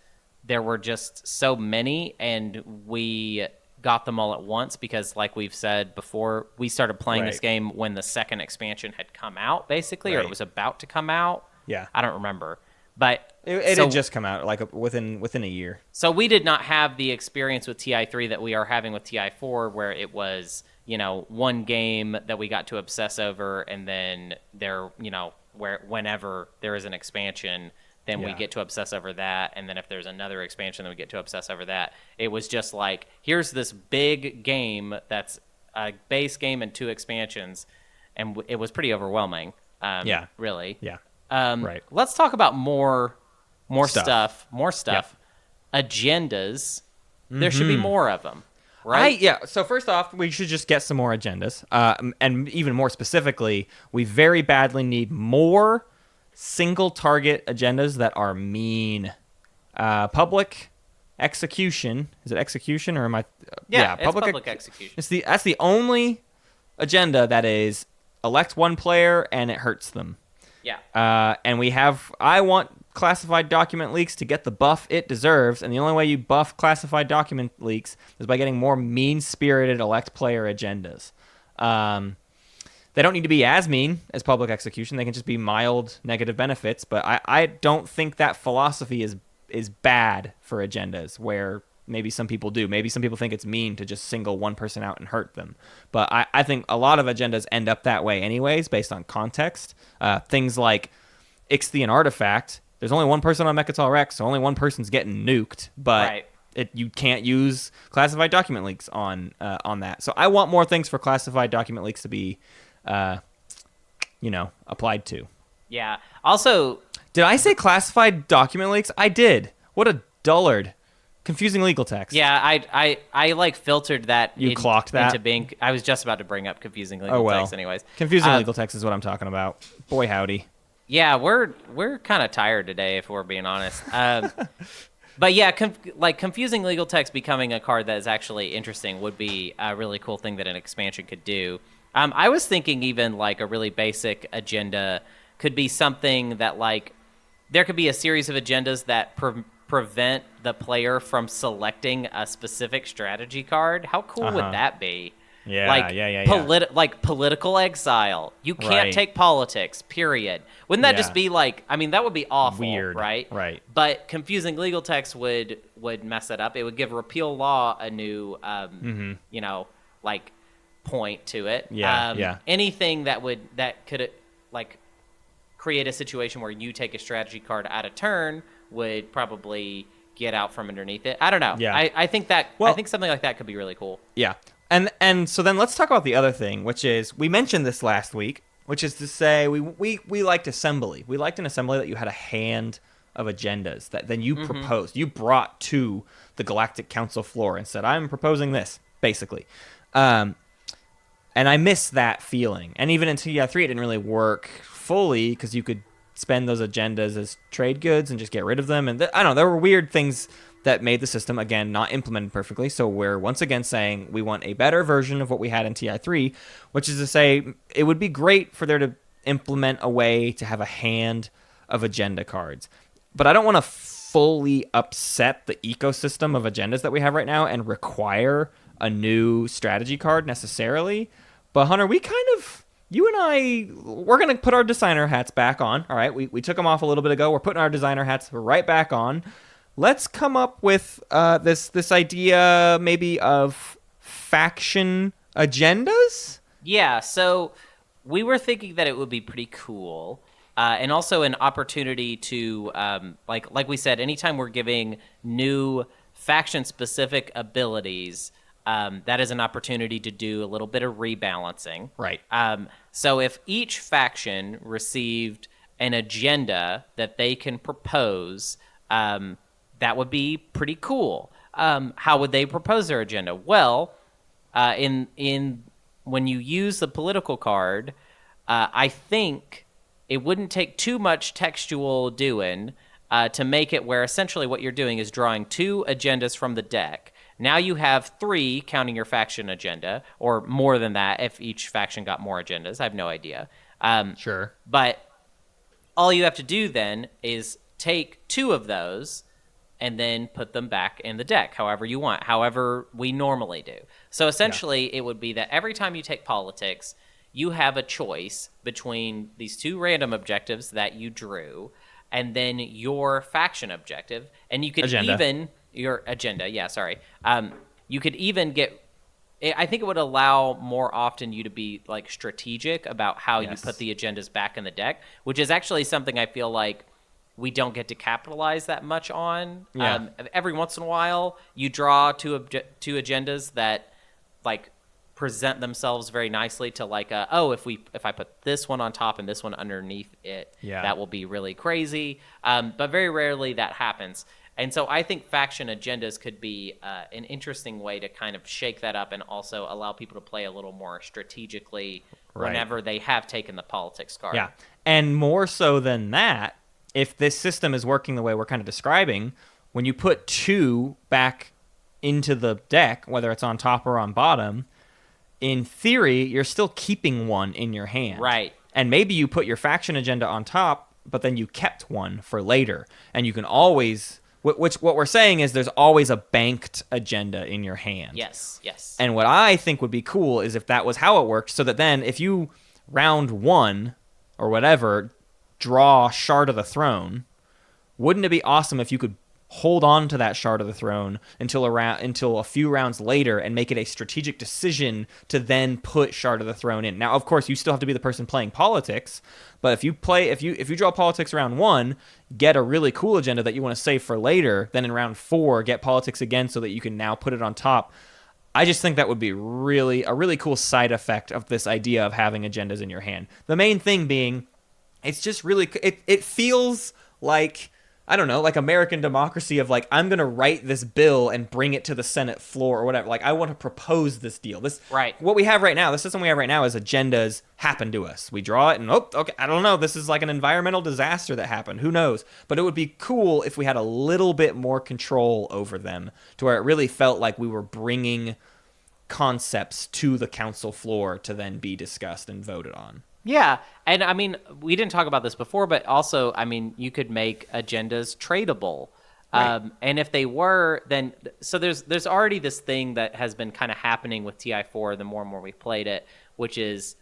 there were just so many, and we got them all at once because, like we've said before, we started playing this game when the second expansion had come out, basically, or it was about to come out. Yeah. I don't remember. But it had just come out like within a year. So we did not have the experience with TI3 that we are having with TI4, where it was, one game that we got to obsess over, and then whenever there is an expansion, then we get to obsess over that. And then if there's another expansion, then we get to obsess over that. It was just like, here's this big game that's a base game and 2 expansions. And it was pretty overwhelming. Really. Yeah. Right. Let's talk about more stuff. Yep. Agendas. There should be more of them. Right? So first off, we should just get some more agendas. And even more specifically, we very badly need more single target agendas that are mean. Public execution. Is it execution or am I? It's public execution. That's the only agenda that is elect one player and it hurts them. Yeah. And I want classified document leaks to get the buff it deserves, and the only way you buff classified document leaks is by getting more mean-spirited elect player agendas. They don't need to be as mean as public execution. They can just be mild negative benefits, but I don't think that philosophy is bad for agendas, where maybe some people do. Maybe some people think it's mean to just single one person out and hurt them. But I think a lot of agendas end up that way anyways, based on context. Things like Ixthian Artifact, there's only one person on Mechatol Rex, so only one person's getting nuked, but you can't use classified document leaks on that. So I want more things for classified document leaks to be, applied to. Yeah. Also, did I say classified document leaks? I did. What a dullard. Confusing legal text. Yeah, I like filtered that. Clocked that into being. I was just about to bring up confusing legal text, anyways. Confusing legal text is what I'm talking about. Boy, howdy. Yeah, we're kind of tired today, if we're being honest. But yeah, confusing legal text becoming a card that is actually interesting would be a really cool thing that an expansion could do. I was thinking even like a really basic agenda could be something that like there could be a series of agendas that prevent the player from selecting a specific strategy card. How cool would that be? Yeah, like political exile. You can't take politics, period. Wouldn't that just be like, I mean, that would be awful, weird, right? Right. But confusing legal text would mess it up. It would give repeal law a new, point to it. Anything that could like create a situation where you take a strategy card at a turn would probably get out from underneath it. I don't know. Yeah. I think something like that could be really cool. Yeah. And so then let's talk about the other thing, which is, we mentioned this last week, which is to say we liked assembly. We liked an assembly that you had a hand of agendas that then you proposed. You brought to the Galactic Council floor and said, I'm proposing this, basically. And I miss that feeling. And even in TI3, it didn't really work fully because you could spend those agendas as trade goods and just get rid of them. And I don't know, there were weird things that made the system, again, not implemented perfectly. So we're once again saying we want a better version of what we had in TI3, which is to say it would be great for there to implement a way to have a hand of agenda cards. But I don't want to fully upset the ecosystem of agendas that we have right now and require a new strategy card necessarily. But Hunter, you and I, we're going to put our designer hats back on. All right, we took them off a little bit ago. We're putting our designer hats right back on. Let's come up with this idea maybe of faction agendas? Yeah, so we were thinking that it would be pretty cool. And also an opportunity to, like we said, anytime we're giving new faction-specific abilities, that is an opportunity to do a little bit of rebalancing. Right. So if each faction received an agenda that they can propose, that would be pretty cool. How would they propose their agenda? Well, when you use the political card, I think it wouldn't take too much textual doing to make it where essentially what you're doing is drawing 2 agendas from the deck. Now you have 3 counting your faction agenda, or more than that if each faction got more agendas. I have no idea. Sure. But all you have to do then is take 2 of those and then put them back in the deck however you want, however we normally do. So essentially it would be that every time you take politics, you have a choice between these 2 random objectives that you drew and then your faction objective. And you could your agenda, you could even get, I think it would allow more often you to be like strategic about how you put the agendas back in the deck, which is actually something I feel like we don't get to capitalize that much on. Yeah. Every once in a while, you draw two agendas that like present themselves very nicely to like, if I put this one on top and this one underneath it, that will be really crazy. But very rarely that happens. And so I think faction agendas could be an interesting way to kind of shake that up and also allow people to play a little more strategically whenever they have taken the politics card. Yeah. And more so than that, if this system is working the way we're kind of describing, when you put 2 back into the deck, whether it's on top or on bottom, in theory, you're still keeping 1 in your hand. Right. And maybe you put your faction agenda on top, but then you kept 1 for later. And you can always... what we're saying is there's always a banked agenda in your hand. Yes. And what I think would be cool is if that was how it worked, so that then if you round 1 or whatever, draw Shard of the Throne, wouldn't it be awesome if you could hold on to that Shard of the Throne until a few rounds later and make it a strategic decision to then put Shard of the Throne in? Now, of course, you still have to be the person playing politics, but if you draw politics round 1, get a really cool agenda that you want to save for later, then in round 4, get politics again so that you can now put it on top. I just think that would be a really cool side effect of this idea of having agendas in your hand. The main thing being, it's just really, it feels like, I don't know, like American democracy of like, I'm going to write this bill and bring it to the Senate floor or whatever. Like, I want to propose this deal. What we have right now, the system we have right now is agendas happen to us. We draw it and, okay, I don't know. This is like an environmental disaster that happened. Who knows? But it would be cool if we had a little bit more control over them to where it really felt like we were bringing concepts to the council floor to then be discussed and voted on. Yeah, and I mean, we didn't talk about this before, but also, I mean, you could make agendas tradable. Right. And if they were, then, so there's already this thing that has been kind of happening with TI4 the more and more we've played it, which is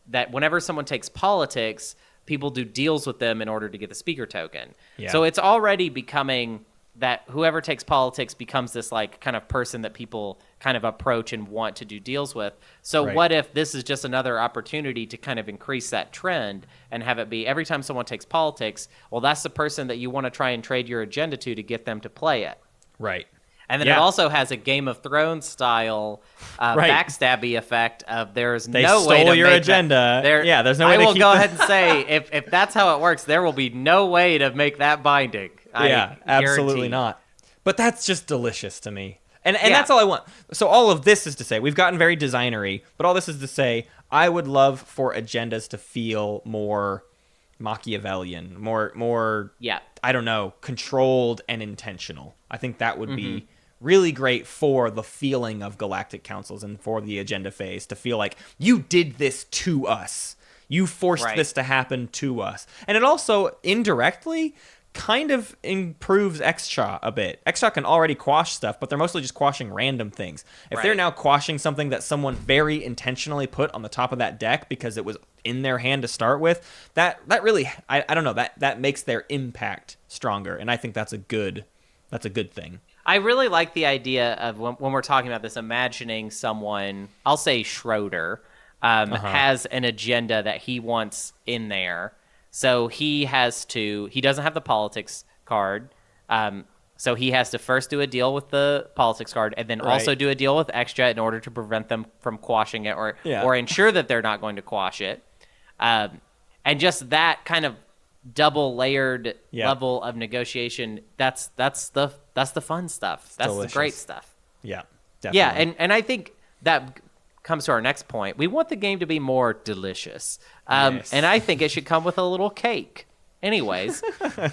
that whenever someone takes politics, people do deals with them in order to get the speaker token. Yeah. So it's already becoming that whoever takes politics becomes this like kind of person that people kind of approach and want to do deals with. So what if this is just another opportunity to kind of increase that trend and have it be every time someone takes politics, well, that's the person that you want to try and trade your agenda to get them to play it. Right. And then it also has a Game of Thrones style backstabby effect of there's no way to They stole your agenda. There's no way to keep I will go ahead and say, if that's how it works, there will be no way to make that binding. Absolutely not. But that's just delicious to me. And that's all I want. So all of this is to say, we've gotten very designery, but all this is to say, I would love for agendas to feel more Machiavellian, more I don't know, controlled and intentional. I think that would be really great for the feeling of galactic councils and for the agenda phase to feel like you did this to us. You forced this to happen to us. And it also indirectly kind of improves Extra a bit. Extra can already quash stuff, but they're mostly just quashing random things. If they're now quashing something that someone very intentionally put on the top of that deck because it was in their hand to start with, that really, I don't know, that makes their impact stronger, and I think that's a good thing. I really like the idea of when we're talking about this, imagining someone, I'll say Schroeder, has an agenda that he wants in there. So he doesn't have the politics card. So he has to first do a deal with the politics card and then also do a deal with Extra in order to prevent them from quashing it or ensure that they're not going to quash it. And just that kind of double layered level of negotiation, that's the fun stuff. That's delicious. The great stuff. Yeah, definitely. Yeah, and I think that comes to our next point. We want the game to be more delicious. And I think it should come with a little cake. Anyways,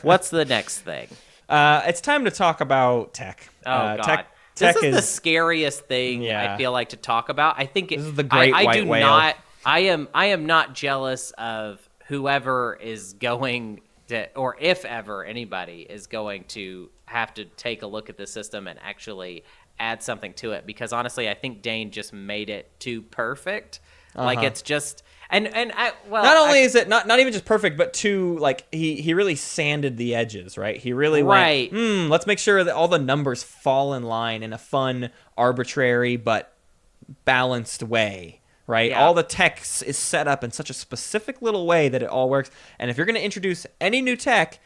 what's the next thing? It's time to talk about tech. Oh, God. This is the scariest thing I feel like to talk about. I think this is the great white whale. I am not jealous of whoever is going to, or if ever anybody is going to have to take a look at the system and actually add something to it, because honestly, I think Dane just made it too perfect. Like it's just, not only is it not even just perfect, but too like he really sanded the edges, right? He really went, let's make sure that all the numbers fall in line in a fun, arbitrary but balanced way. Right? Yeah. All the text is set up in such a specific little way that it all works. And if you're going to introduce any new tech,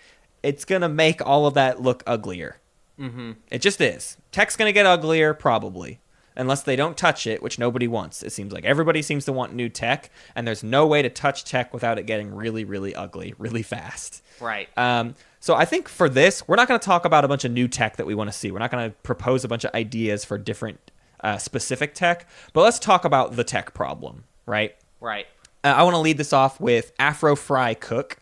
it's going to make all of that look uglier. Mm-hmm. It just is. Tech's going to get uglier, probably. Unless they don't touch it, which nobody wants. It seems like everybody seems to want new tech, and there's no way to touch tech without it getting really, really ugly really fast. Right. So I think for this, we're not going to talk about a bunch of new tech that we want to see. We're not going to propose a bunch of ideas for different specific tech, but let's talk about the tech problem, right? Right. I want to lead this off with Afro Fry Cook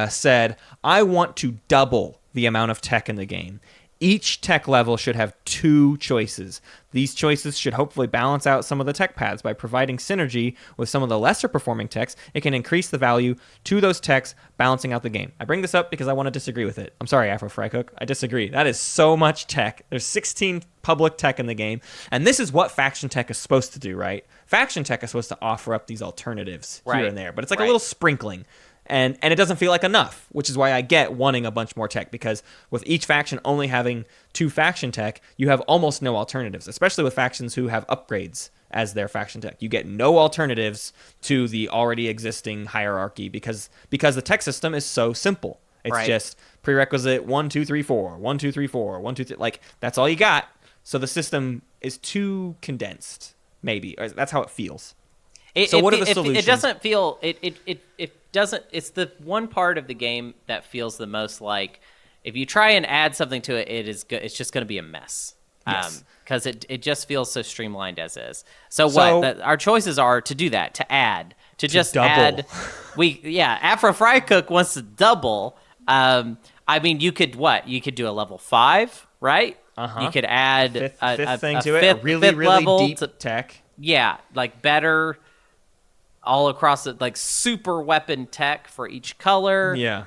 said, I want to double the amount of tech in the game. Each tech level should have 2 choices. These choices should hopefully balance out some of the tech paths. By providing synergy with some of the lesser performing techs, it can increase the value to those techs, balancing out the game. I bring this up because I want to disagree with it. I'm sorry, Afro Fry Cook. I disagree. That is so much tech. There's 16 public tech in the game, and this is what faction tech is supposed to do, right? Faction tech is supposed to offer up these alternatives here and there, but it's like a little sprinkling. And it doesn't feel like enough, which is why I get wanting a bunch more tech, because with each faction only having 2 faction tech, you have almost no alternatives, especially with factions who have upgrades as their faction tech. You get no alternatives to the already existing hierarchy because the tech system is so simple. It's just prerequisite 1, 2, 3, 4, 1, 2, 3, 4, 1, 2, 3. Like, that's all you got. So the system is too condensed, maybe. Or that's how it feels. So what are the solutions? It doesn't feel it doesn't. It's the one part of the game that feels the most like if you try and add something to it, it's just going to be a mess. Yes. Because it just feels so streamlined as is. So our choices are to do that, to add, to just double. add. Afro Fry Cook wants to double. I mean, you could do a level 5, right? Uh-huh. You could add fifth thing to fifth, it, a really, really deep tech. Yeah, like better all across it, like super weapon tech for each color. Yeah.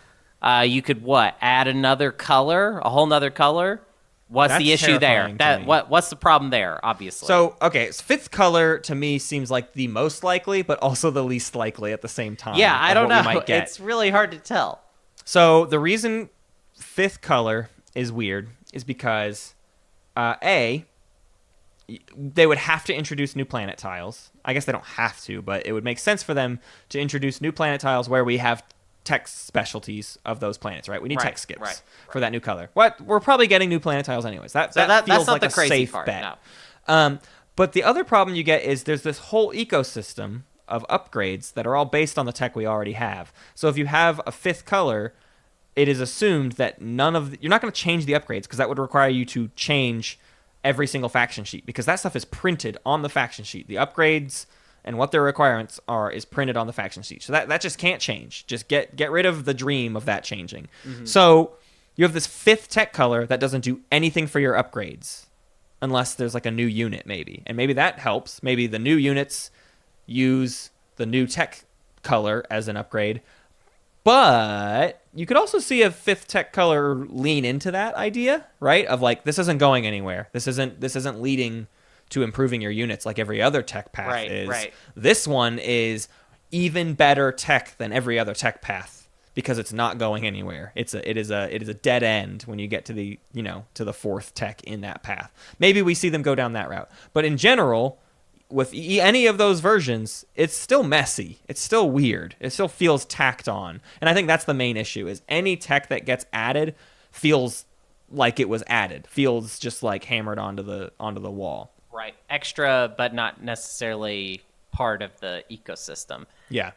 You could add another color, a whole nother color. What's the issue there? What's the problem there? Obviously. So 5th color to me seems like the most likely, but also the least likely at the same time. Yeah, I don't know. It's really hard to tell. So the reason 5th color is weird is because they would have to introduce new planet tiles. I guess they don't have to, but it would make sense for them to introduce new planet tiles where we have tech specialties of those planets, right? We need tech skips for that new color. We're probably getting new planet tiles anyways. That feels like a safe bet. No. But the other problem you get is there's this whole ecosystem of upgrades that are all based on the tech we already have. So if you have a 5th color, it is assumed that you're not going to change the upgrades because that would require you to change every single faction sheet because that stuff is printed on the faction sheet. The upgrades and what their requirements are is printed on the faction sheet. So that just can't change. Just get rid of the dream of that changing. Mm-hmm. So you have this 5th tech color that doesn't do anything for your upgrades unless there's like a new unit maybe. And maybe that helps. Maybe the new units use the new tech color as an upgrade. But you could also see a 5th tech color lean into that idea, right? Of like, this isn't going anywhere. This isn't leading to improving your units like every other tech path is. Right. This one is even better tech than every other tech path because it's not going anywhere. It is a dead end when you get to the 4th tech in that path. Maybe we see them go down that route. But in general, with any of those versions, it's still messy. It's still weird. It still feels tacked on. And I think that's the main issue is any tech that gets added feels like it was added. Feels just like hammered onto the wall. Right. Extra, but not necessarily part of the ecosystem. Yeah.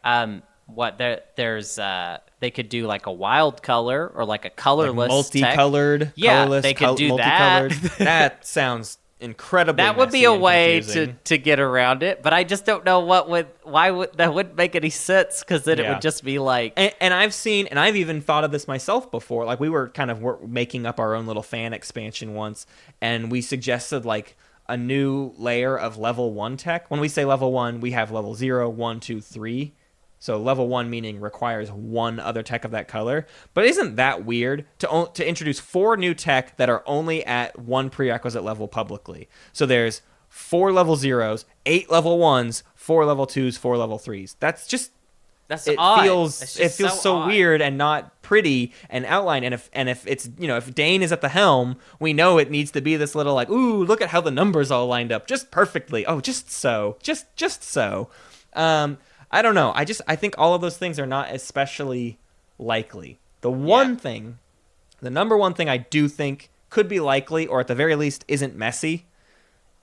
There's they could do like a wild color or like a colorless like multicolored. Tech. Yeah, they could do that. That sounds incredibly that would be a way confusing. to get around it, but I just don't know why would that wouldn't make any sense because then it would just be like and I've even thought of this myself before. Like we were kind of making up our own little fan expansion once, and we suggested like a new layer of level 1 tech. When we say level 1, we have level 0, 1, 2, 3. So level 1 meaning requires one other tech of that color. But isn't that weird to introduce 4 new tech that are only at 1 prerequisite level publicly? So there's 4 level 0s, 8 level 1s, 4 level 2s, 4 level 3s. That's it odd. It feels so weird and not pretty and outlined. And if it's if Dane is at the helm, we know it needs to be this little like, ooh, look at how the numbers all lined up just perfectly. Oh, just so. I don't know. I think all of those things are not especially likely. The one thing The number one thing I do think could be likely, or at the very least isn't messy,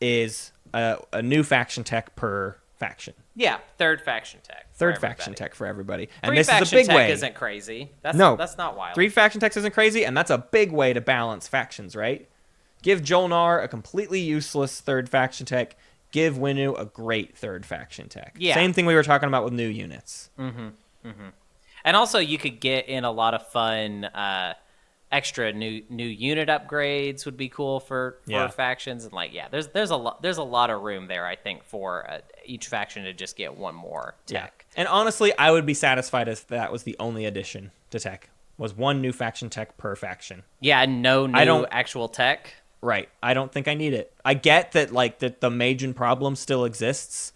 is a new faction tech per faction. Yeah, third faction tech. Third faction tech for everybody. And Three this faction is a big tech way. isn't crazy. That's not wild. 3 faction techs isn't crazy, and that's a big way to balance factions, right? Give Jolnar a completely useless third faction tech. Give Winnu a great third faction tech. Yeah. Same thing we were talking about with new units. And also, you could get in a lot of fun extra new unit upgrades would be cool for factions, and there's a lot of room there, I think, for each faction to just get one more tech. And honestly, I would be satisfied if that was the only addition to tech, was one new faction tech per faction. Yeah, no new actual tech. Right. I don't think I need it. I get that that the Majin problem still exists.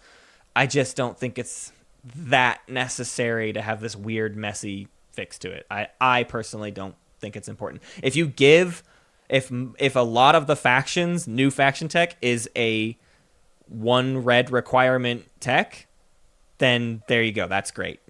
I just don't think it's that necessary to have this weird, messy fix to it. I personally don't think it's important. If you give, if a lot of the factions, new faction tech is a 1 red requirement tech, then there you go. That's great.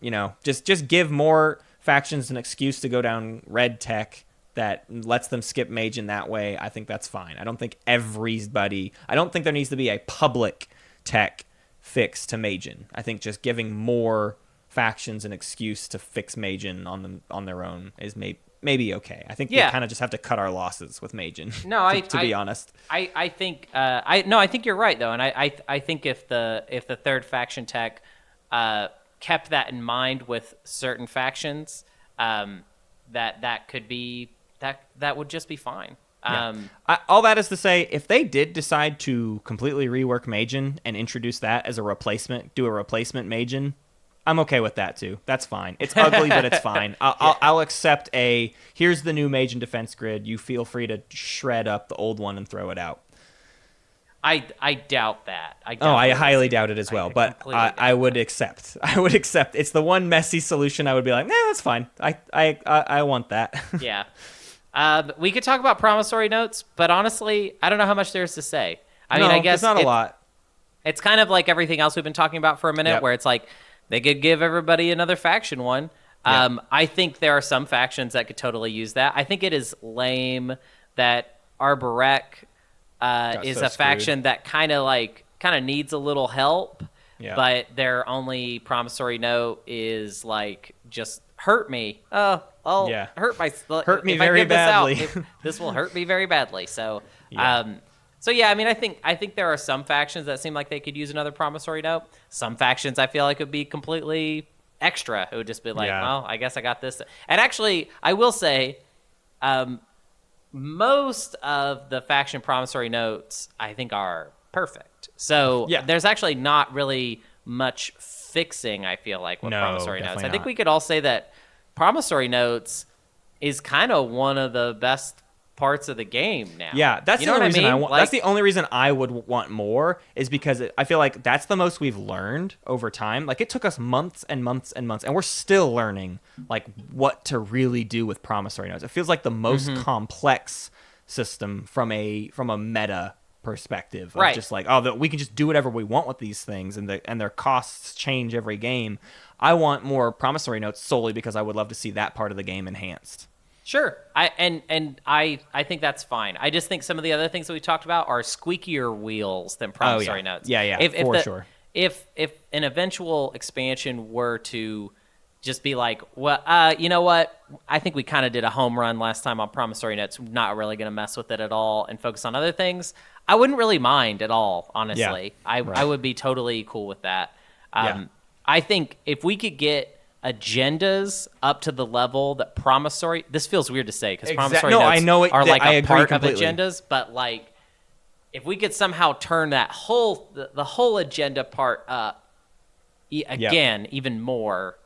Just give more factions an excuse to go down red tech that lets them skip Majin that way. I think that's fine. I don't think there needs to be a public tech fix to Majin. I think just giving more factions an excuse to fix Majin on their own is maybe okay. I think we kind of just have to cut our losses with Majin. No, to be honest. I think I think you're right though, and I think if the third faction tech kept that in mind with certain factions, that could be that would just be fine. All that is to say, if they did decide to completely rework Majin and introduce that as a replacement, do a replacement Majin, I'm okay with that too. That's fine. It's ugly, but it's fine. I'll accept here's the new Majin defense grid. You feel free to shred up the old one and throw it out. I doubt that. I highly doubt it as well, but I would accept. It's the one messy solution I would be like, nah, that's fine. I want that. Yeah. We could talk about promissory notes, but honestly, I don't know how much there's to say. I mean, I guess it's not a lot. It's kind of like everything else we've been talking about for a minute, where it's like they could give everybody another faction one. I think there are some factions that could totally use that. I think it is lame that Arborek is a faction that kind of needs a little help, but their only promissory note is like just hurt me. Hurt me very badly. This will hurt me very badly. So, I mean, I think there are some factions that seem like they could use another promissory note. Some factions I feel like would be completely extra. It would just be like, well, I guess I got this. And actually, I will say, most of the faction promissory notes I think are perfect. So there's actually not really much fixing, I feel like, with promissory notes. I think we could all say that promissory notes is kind of one of the best parts of the game now. Yeah, that's the only reason I want. That's the only reason I would want more, is because I feel like that's the most we've learned over time. Like, it took us months and months and months, and we're still learning like what to really do with promissory notes. It feels like the most complex system from a meta perspective, of just like, we can just do whatever we want with these things, and their costs change every game. I want more promissory notes solely because I would love to see that part of the game enhanced. Sure, I think that's fine. I just think some of the other things that we talked about are squeakier wheels than promissory notes. Sure. If an eventual expansion were to just be like, well, you know what? I think we kind of did a home run last time on promissory notes. Not really going to mess with it at all and focus on other things. I wouldn't really mind at all, honestly. I would be totally cool with that. I think if we could get agendas up to the level that promissory, this feels weird to say because promissory notes are like a part of agendas, but like if we could somehow turn that the whole agenda part up even more,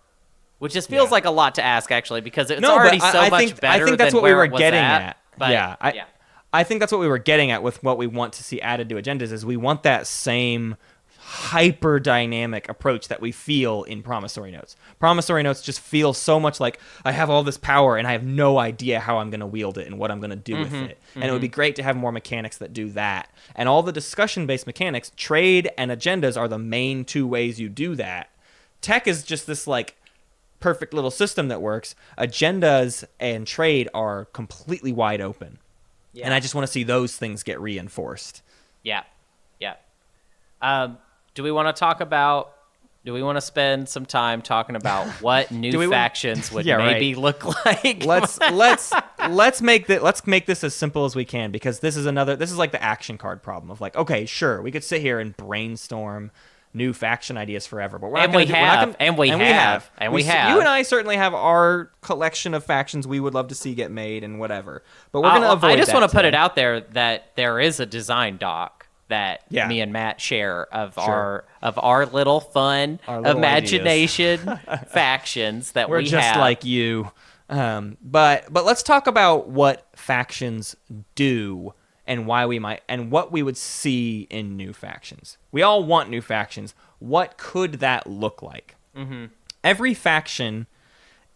which just feels like a lot to ask actually, because it's already much better. I think that's than what we where were it was getting at. But, I think that's what we were getting at with what we want to see added to agendas, is we want that same hyper dynamic approach that we feel in promissory notes. Promissory notes just feel so much like I have all this power and I have no idea how I'm going to wield it and what I'm going to do with it. And it would be great to have more mechanics that do that. And all the discussion-based mechanics, trade and agendas are the main two ways you do that. Tech is just this like perfect little system that works. Agendas and trade are completely wide open. Yeah. And I just want to see those things get reinforced. Yeah. Yeah. Do we want to spend some time talking about what new factions would maybe look like? Let's make this as simple as we can, because this is like the action card problem of like, okay, sure, we could sit here and brainstorm new faction ideas forever, but we have. You and I certainly have our collection of factions we would love to see get made and whatever. But we're going to avoid. I just want to put it out there that there is a design doc that me and Matt share of our little fun imagination factions that we're just like you. But let's talk about what factions do and why what we would see in new factions. We all want new factions. What could that look like? Mm-hmm. Every faction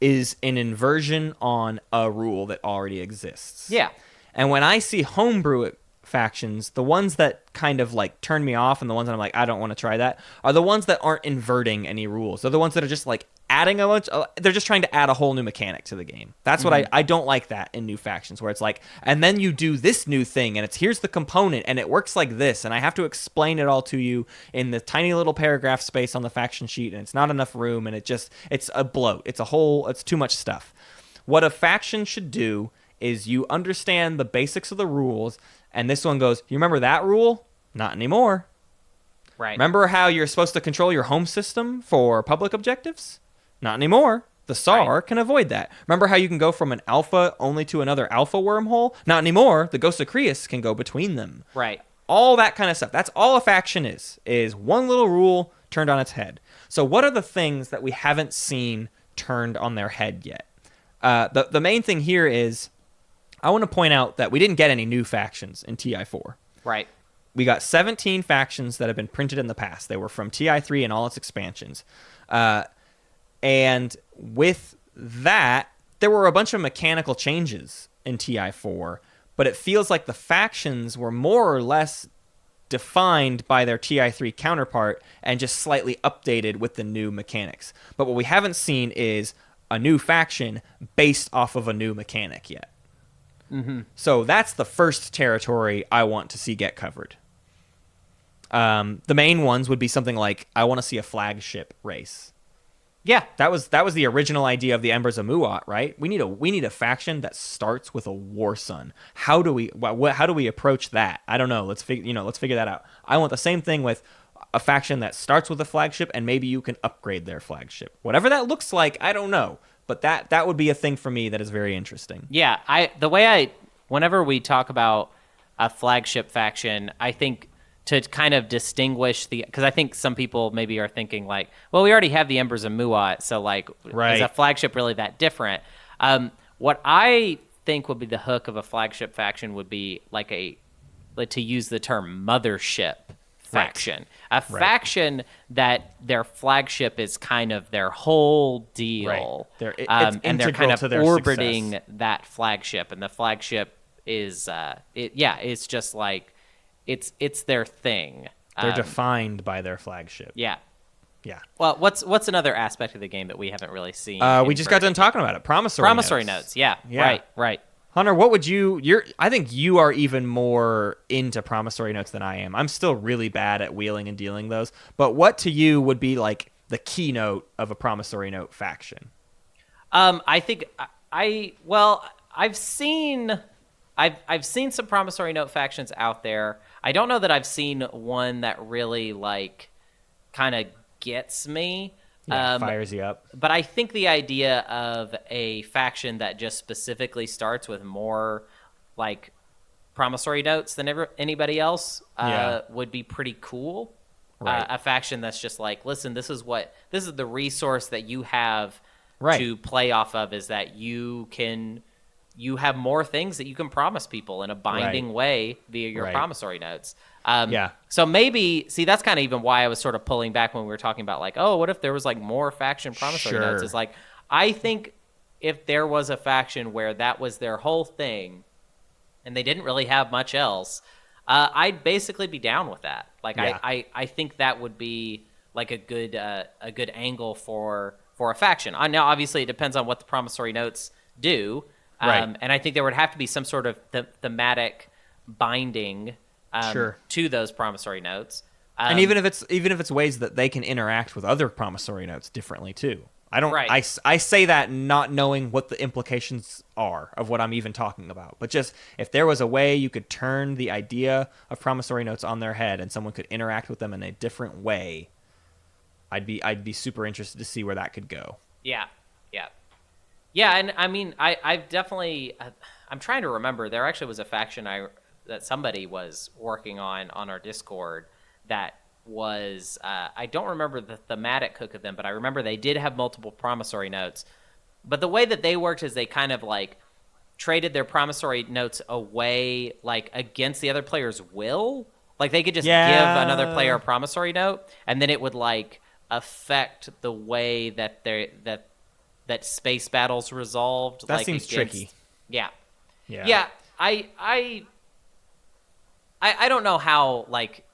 is an inversion on a rule that already exists. Yeah. And when I see homebrew factions, the ones that kind of like turn me off and the ones that I'm like, I don't want to try that, are the ones that aren't inverting any rules. They're the ones that are just like adding they're just trying to add a whole new mechanic to the game. That's what I don't like that in new factions, where it's like, and then you do this new thing and it's here's the component and it works like this, and I have to explain it all to you in the tiny little paragraph space on the faction sheet, and it's not enough room, and it's a bloat. It's too much stuff. What a faction should do is you understand the basics of the rules, and this one goes, you remember that rule? Not anymore. Right. Remember how you're supposed to control your home system for public objectives? Not anymore. The SAR can avoid that. Remember how you can go from an alpha only to another alpha wormhole? Not anymore. The Ghost of Creus can go between them. Right. All that kind of stuff. That's all a faction is one little rule turned on its head. So what are the things that we haven't seen turned on their head yet? The main thing here is, I want to point out that we didn't get any new factions in TI4. Right. We got 17 factions that have been printed in the past. They were from TI3 and all its expansions. And with that, there were a bunch of mechanical changes in TI4, but it feels like the factions were more or less defined by their TI3 counterpart and just slightly updated with the new mechanics. But what we haven't seen is a new faction based off of a new mechanic yet. Mm-hmm. So that's the first territory I want to see get covered. The main ones would be something like, I want to see a flagship race. Yeah, that was the original idea of the Embers of Muat, right? We need a faction that starts with a war sun. How do we approach that? I don't know. Let's figure that out. I want the same thing with a faction that starts with a flagship, and maybe you can upgrade their flagship. Whatever that looks like, I don't know. But that would be a thing for me that is very interesting. Yeah, whenever we talk about a flagship faction, I think to kind of distinguish because I think some people maybe are thinking like, well, we already have the Embers of Muat, so like, is a flagship really that different? What I think would be the hook of a flagship faction would be like to use the term mothership faction. A faction that their flagship is kind of their whole deal. Right. And they're kind of orbiting that flagship, and the flagship is it's just like it's their thing. They're defined by their flagship. Yeah. Yeah. Well, what's another aspect of the game that we haven't really seen? We just got done talking about it. Promissory notes. Yeah. Right. Hunter, what would I think you are even more into promissory notes than I am. I'm still really bad at wheeling and dealing those. But what to you would be like the keynote of a promissory note faction? I think I've seen some promissory note factions out there. I don't know that I've seen one that really like kind of gets me. Fires you up. But I think the idea of a faction that just specifically starts with more like promissory notes than anybody else would be pretty cool. Right. A faction that's just like, listen, this is the resource that you have to play off of, is that you have more things that you can promise people in a binding way via your promissory notes. So maybe, that's kind of even why I was sort of pulling back when we were talking about like, oh, what if there was like more faction promissory notes? It's like, I think if there was a faction where that was their whole thing and they didn't really have much else, I'd basically be down with that. Like, I think that would be like a good angle for a faction. Now, obviously, it depends on what the promissory notes do, Right. and I think there would have to be some sort of thematic binding to those promissory notes. And even if it's ways that they can interact with other promissory notes differently too. I say that not knowing what the implications are of what I'm even talking about. But just if there was a way you could turn the idea of promissory notes on their head and someone could interact with them in a different way, I'd be super interested to see where that could go. Yeah. And I mean, I've definitely, I'm trying to remember. There actually was a faction that somebody was working on our Discord that was, I don't remember the thematic hook of them, but I remember they did have multiple promissory notes. But the way that they worked is they kind of like traded their promissory notes away, like against the other player's will. Like they could just give another player a promissory note, and then it would like affect the way that that space battles resolved. That like, seems tricky. Yeah. I don't know how, like,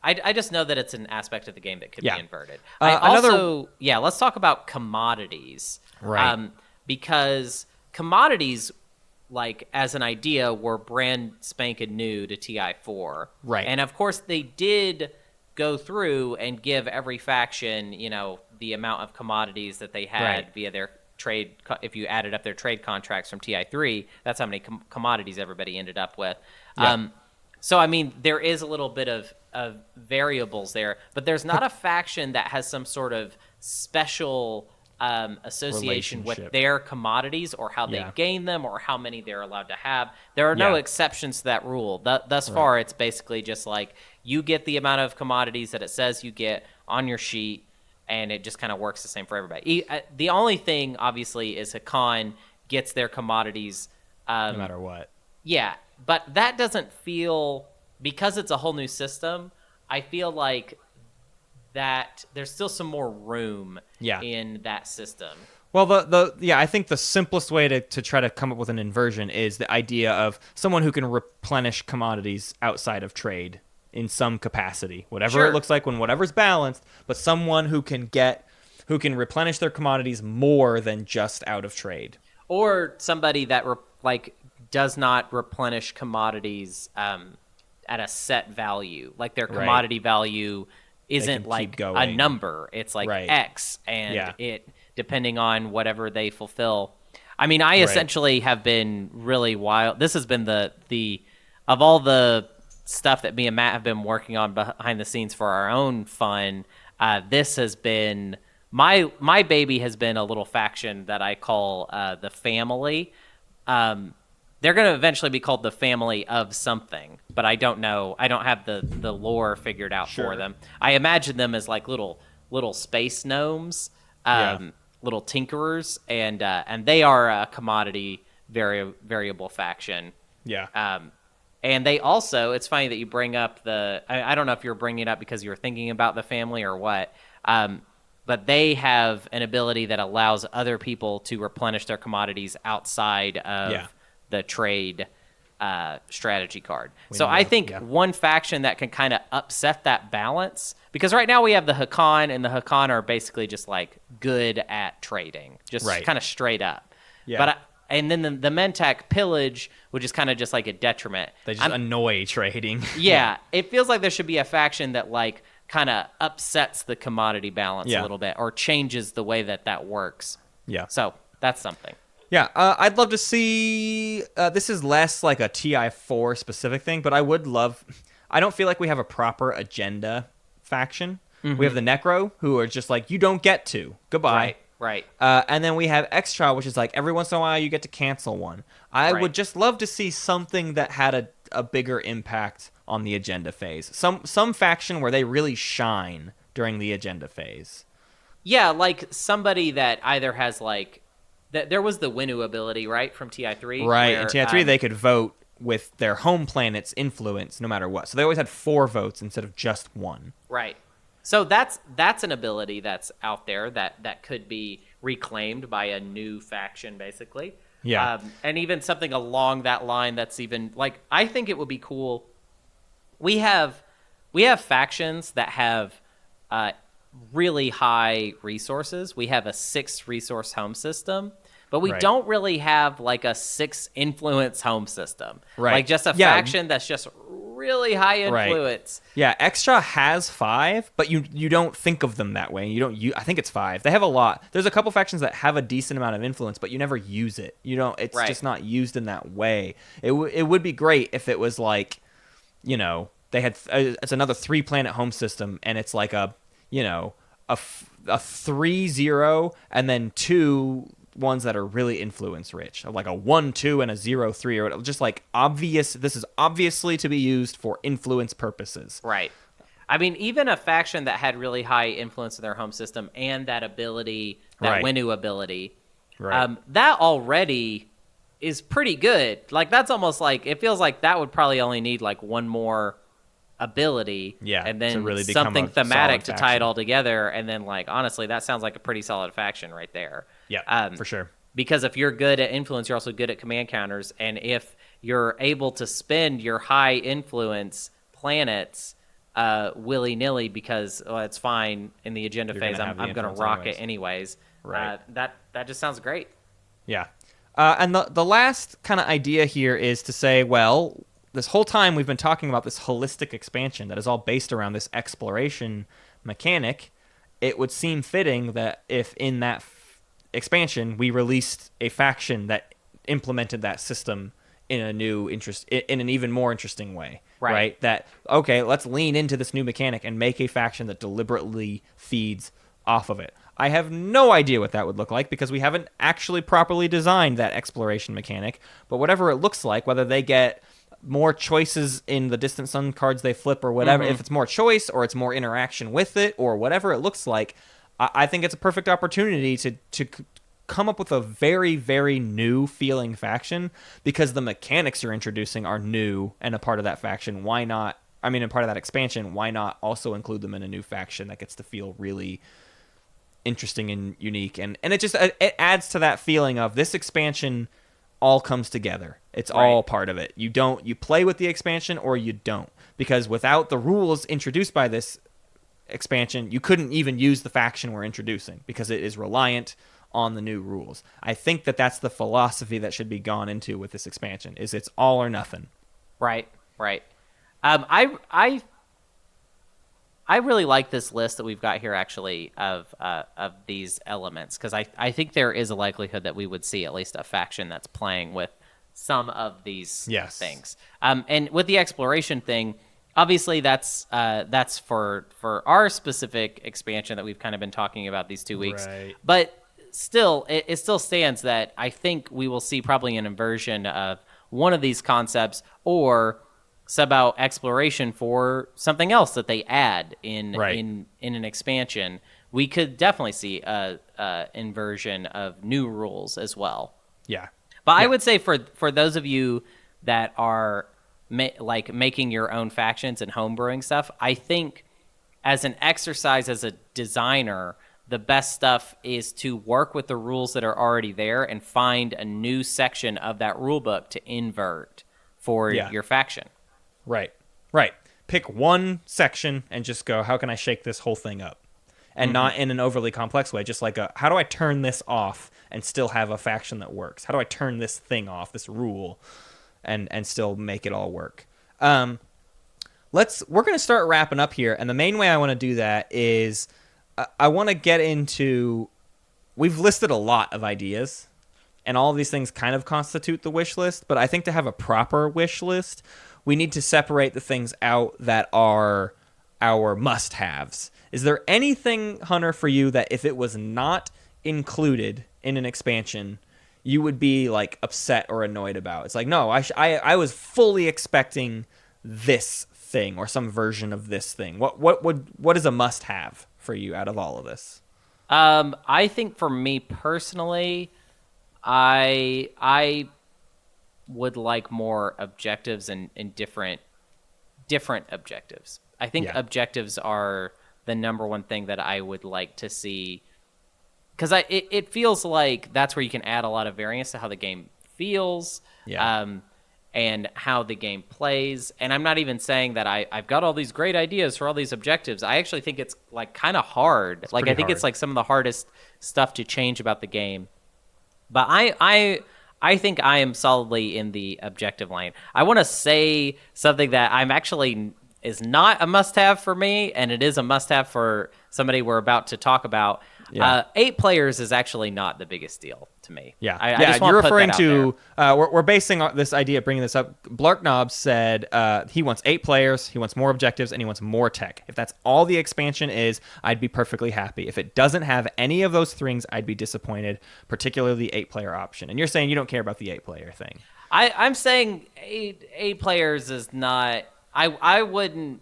I just know that it's an aspect of the game that could be inverted. Let's talk about commodities. Right. Because commodities, like, as an idea, were brand spanking new to TI4. Right. And, of course, they did go through and give every faction, the amount of commodities that they had via their trade. If you added up their trade contracts from TI3, that's how many commodities everybody ended up with. Yeah. So, I mean, there is a little bit of variables there, but there's not a faction that has some sort of special association with their commodities or how they gain them or how many they're allowed to have. There are no exceptions to that rule. Thus far, it's basically just like you get the amount of commodities that it says you get on your sheet, and it just kind of works the same for everybody. The only thing, obviously, is Hakan gets their commodities no matter what. Yeah, but that doesn't feel, because it's a whole new system, I feel like that there's still some more room in that system. Well, I think the simplest way to try to come up with an inversion is the idea of someone who can replenish commodities outside of trade in some capacity, whatever it looks like when whatever's balanced, but someone who can replenish their commodities more than just out of trade. Or somebody that does not replenish commodities at a set value. Like their commodity value isn't like a number. It's like X, and it, depending on whatever they fulfill. I mean, I essentially have been really wild. This has been the of all the stuff that me and Matt have been working on behind the scenes for our own fun. This has been my baby has been a little faction that I call the family. They're going to eventually be called the family of something, but I don't know. I don't have the lore figured out for them. I imagine them as like little space gnomes, little tinkerers, and they are a commodity variable faction. Yeah. And they also, it's funny that you bring up I don't know if you're bringing it up because you were thinking about the family or what, but they have an ability that allows other people to replenish their commodities outside of the trade strategy card. I think one faction that can kind of upset that balance, because right now we have the Hakan, and the Hakan are basically just like good at trading, just kind of straight up. Yeah. But and then the Mentak pillage, which is kind of just like a detriment. They just annoy trading. It feels like there should be a faction that like kind of upsets the commodity balance a little bit, or changes the way that works. Yeah. So that's something. Yeah, I'd love to see. This is less like a TI4 specific thing, but I don't feel like we have a proper agenda faction. Mm-hmm. We have the Necro, who are just like, you don't get to. Goodbye. Right. And then we have Extra, which is like, every once in a while you get to cancel one. I would just love to see something that had a bigger impact on the agenda phase. Some faction where they really shine during the agenda phase. Yeah, like somebody that either has like... There was the Winu ability, right, from TI3? Right, in TI3 they could vote with their home planet's influence no matter what. So they always had 4 votes instead of just 1. Right. So that's an ability that's out there that could be reclaimed by a new faction, basically. Yeah. And even something along that line that's even... Like, I think it would be cool. We have factions that have really high resources. We have a 6 resource home system, but we Right. don't really have like a 6 influence home system. Right. Like just a Yeah. faction that's just really high Right. influence. Yeah, Extra has 5, but you don't think of them that way. I think it's 5. They have a lot. There's a couple factions that have a decent amount of influence, but you never use it. You don't. It's Right. just not used in that way. It would be great if it was like, they had it's another 3 planet home system, and it's like a 3-0 and then 2 ones that are really influence rich, like a 1-2 and a 0-3, or just like obvious. This is obviously to be used for influence purposes. Right. I mean, even a faction that had really high influence in their home system and that ability, that Right. Winnu ability, Right. that already is pretty good. Like, that's almost like, it feels like that would probably only need like one more ability, Yeah, and then to really become something a thematic solid to tie it faction. all together. And then, like, honestly, that sounds like a pretty solid faction right there. Yeah, for sure. Because if you're good at influence, you're also good at command counters. And if you're able to spend your high influence planets willy-nilly because it's fine in the agenda You're phase, gonna have I'm the going to influence rock it anyways. Right. That just sounds great. Yeah. And the last kind of idea here is to say, well, this whole time we've been talking about this holistic expansion that is all based around this exploration mechanic. It would seem fitting that if in that expansion we released a faction that implemented that system in a new in an even more interesting way. Right. That, okay, let's lean into this new mechanic and make a faction that deliberately feeds off of it. I have no idea what that would look like because we haven't actually properly designed that exploration mechanic. But whatever it looks like, whether they get more choices in the Distant Sun cards they flip or whatever, if it's more choice or it's more interaction with it or whatever it looks like, I think it's a perfect opportunity to come up with a very, very new feeling faction because the mechanics you're introducing are new and a part of that faction. Why not? I mean, a part of that expansion, why not also include them in a new faction that gets to feel really interesting and unique? And it adds to that feeling of this expansion all comes together. It's all part of it. You play with the expansion or you don't, because without the rules introduced by this expansion, you couldn't even use the faction we're introducing because it is reliant on the new rules. I think that's the philosophy that should be gone into with this expansion. Is it's all or nothing. Right. I really like this list that we've got here, actually, of these elements, because I think there is a likelihood that we would see at least a faction that's playing with some of these things. And with the exploration thing, obviously that's for our specific expansion that we've kind of been talking about these 2 weeks. Right. But still, it still stands that I think we will see probably an inversion of one of these concepts, or sub out exploration for something else that they add in an expansion. We could definitely see a inversion of new rules as well. Yeah. But I would say for those of you that are making your own factions and homebrewing stuff, I think as an exercise as a designer, the best stuff is to work with the rules that are already there and find a new section of that rule book to invert for your faction. Right. Pick one section and just go, how can I shake this whole thing up? And not in an overly complex way, just like how do I turn this off and still have a faction that works? How do I turn this thing off, this rule, and still make it all work? We're going to start wrapping up here, and the main way I want to do that is I want to get into, we've listed a lot of ideas, and all of these things kind of constitute the wish list, but I think to have a proper wish list, we need to separate the things out that are our must-haves. Is there anything, Hunter, for you that if it was not included in an expansion, you would be like upset or annoyed about? It's like, no, I was fully expecting this thing or some version of this thing. What is a must-have for you out of all of this? I think for me personally, I would like more objectives and different objectives. I think objectives are the number one thing that I would like to see, because it feels like that's where you can add a lot of variance to how the game feels. and how the game plays. And I'm not even saying that I've got all these great ideas for all these objectives. I actually think it's like kind of hard. Like I think hard. it's like some of the hardest stuff to change about the game. But I think I am solidly in the objective lane. I want to say something that I'm actually is not a must-have for me, and it is a must-have for somebody we're about to talk about. Yeah. 8 players is actually not the biggest deal to me. Yeah, I just want you're to put referring that to. out We're basing this idea, bringing this up. Blarknob said he wants 8 players, he wants more objectives, and he wants more tech. If that's all the expansion is, I'd be perfectly happy. If it doesn't have any of those things, I'd be disappointed. Particularly the 8-player option. And you're saying you don't care about the 8-player thing. I'm saying 8 players is not. I wouldn't.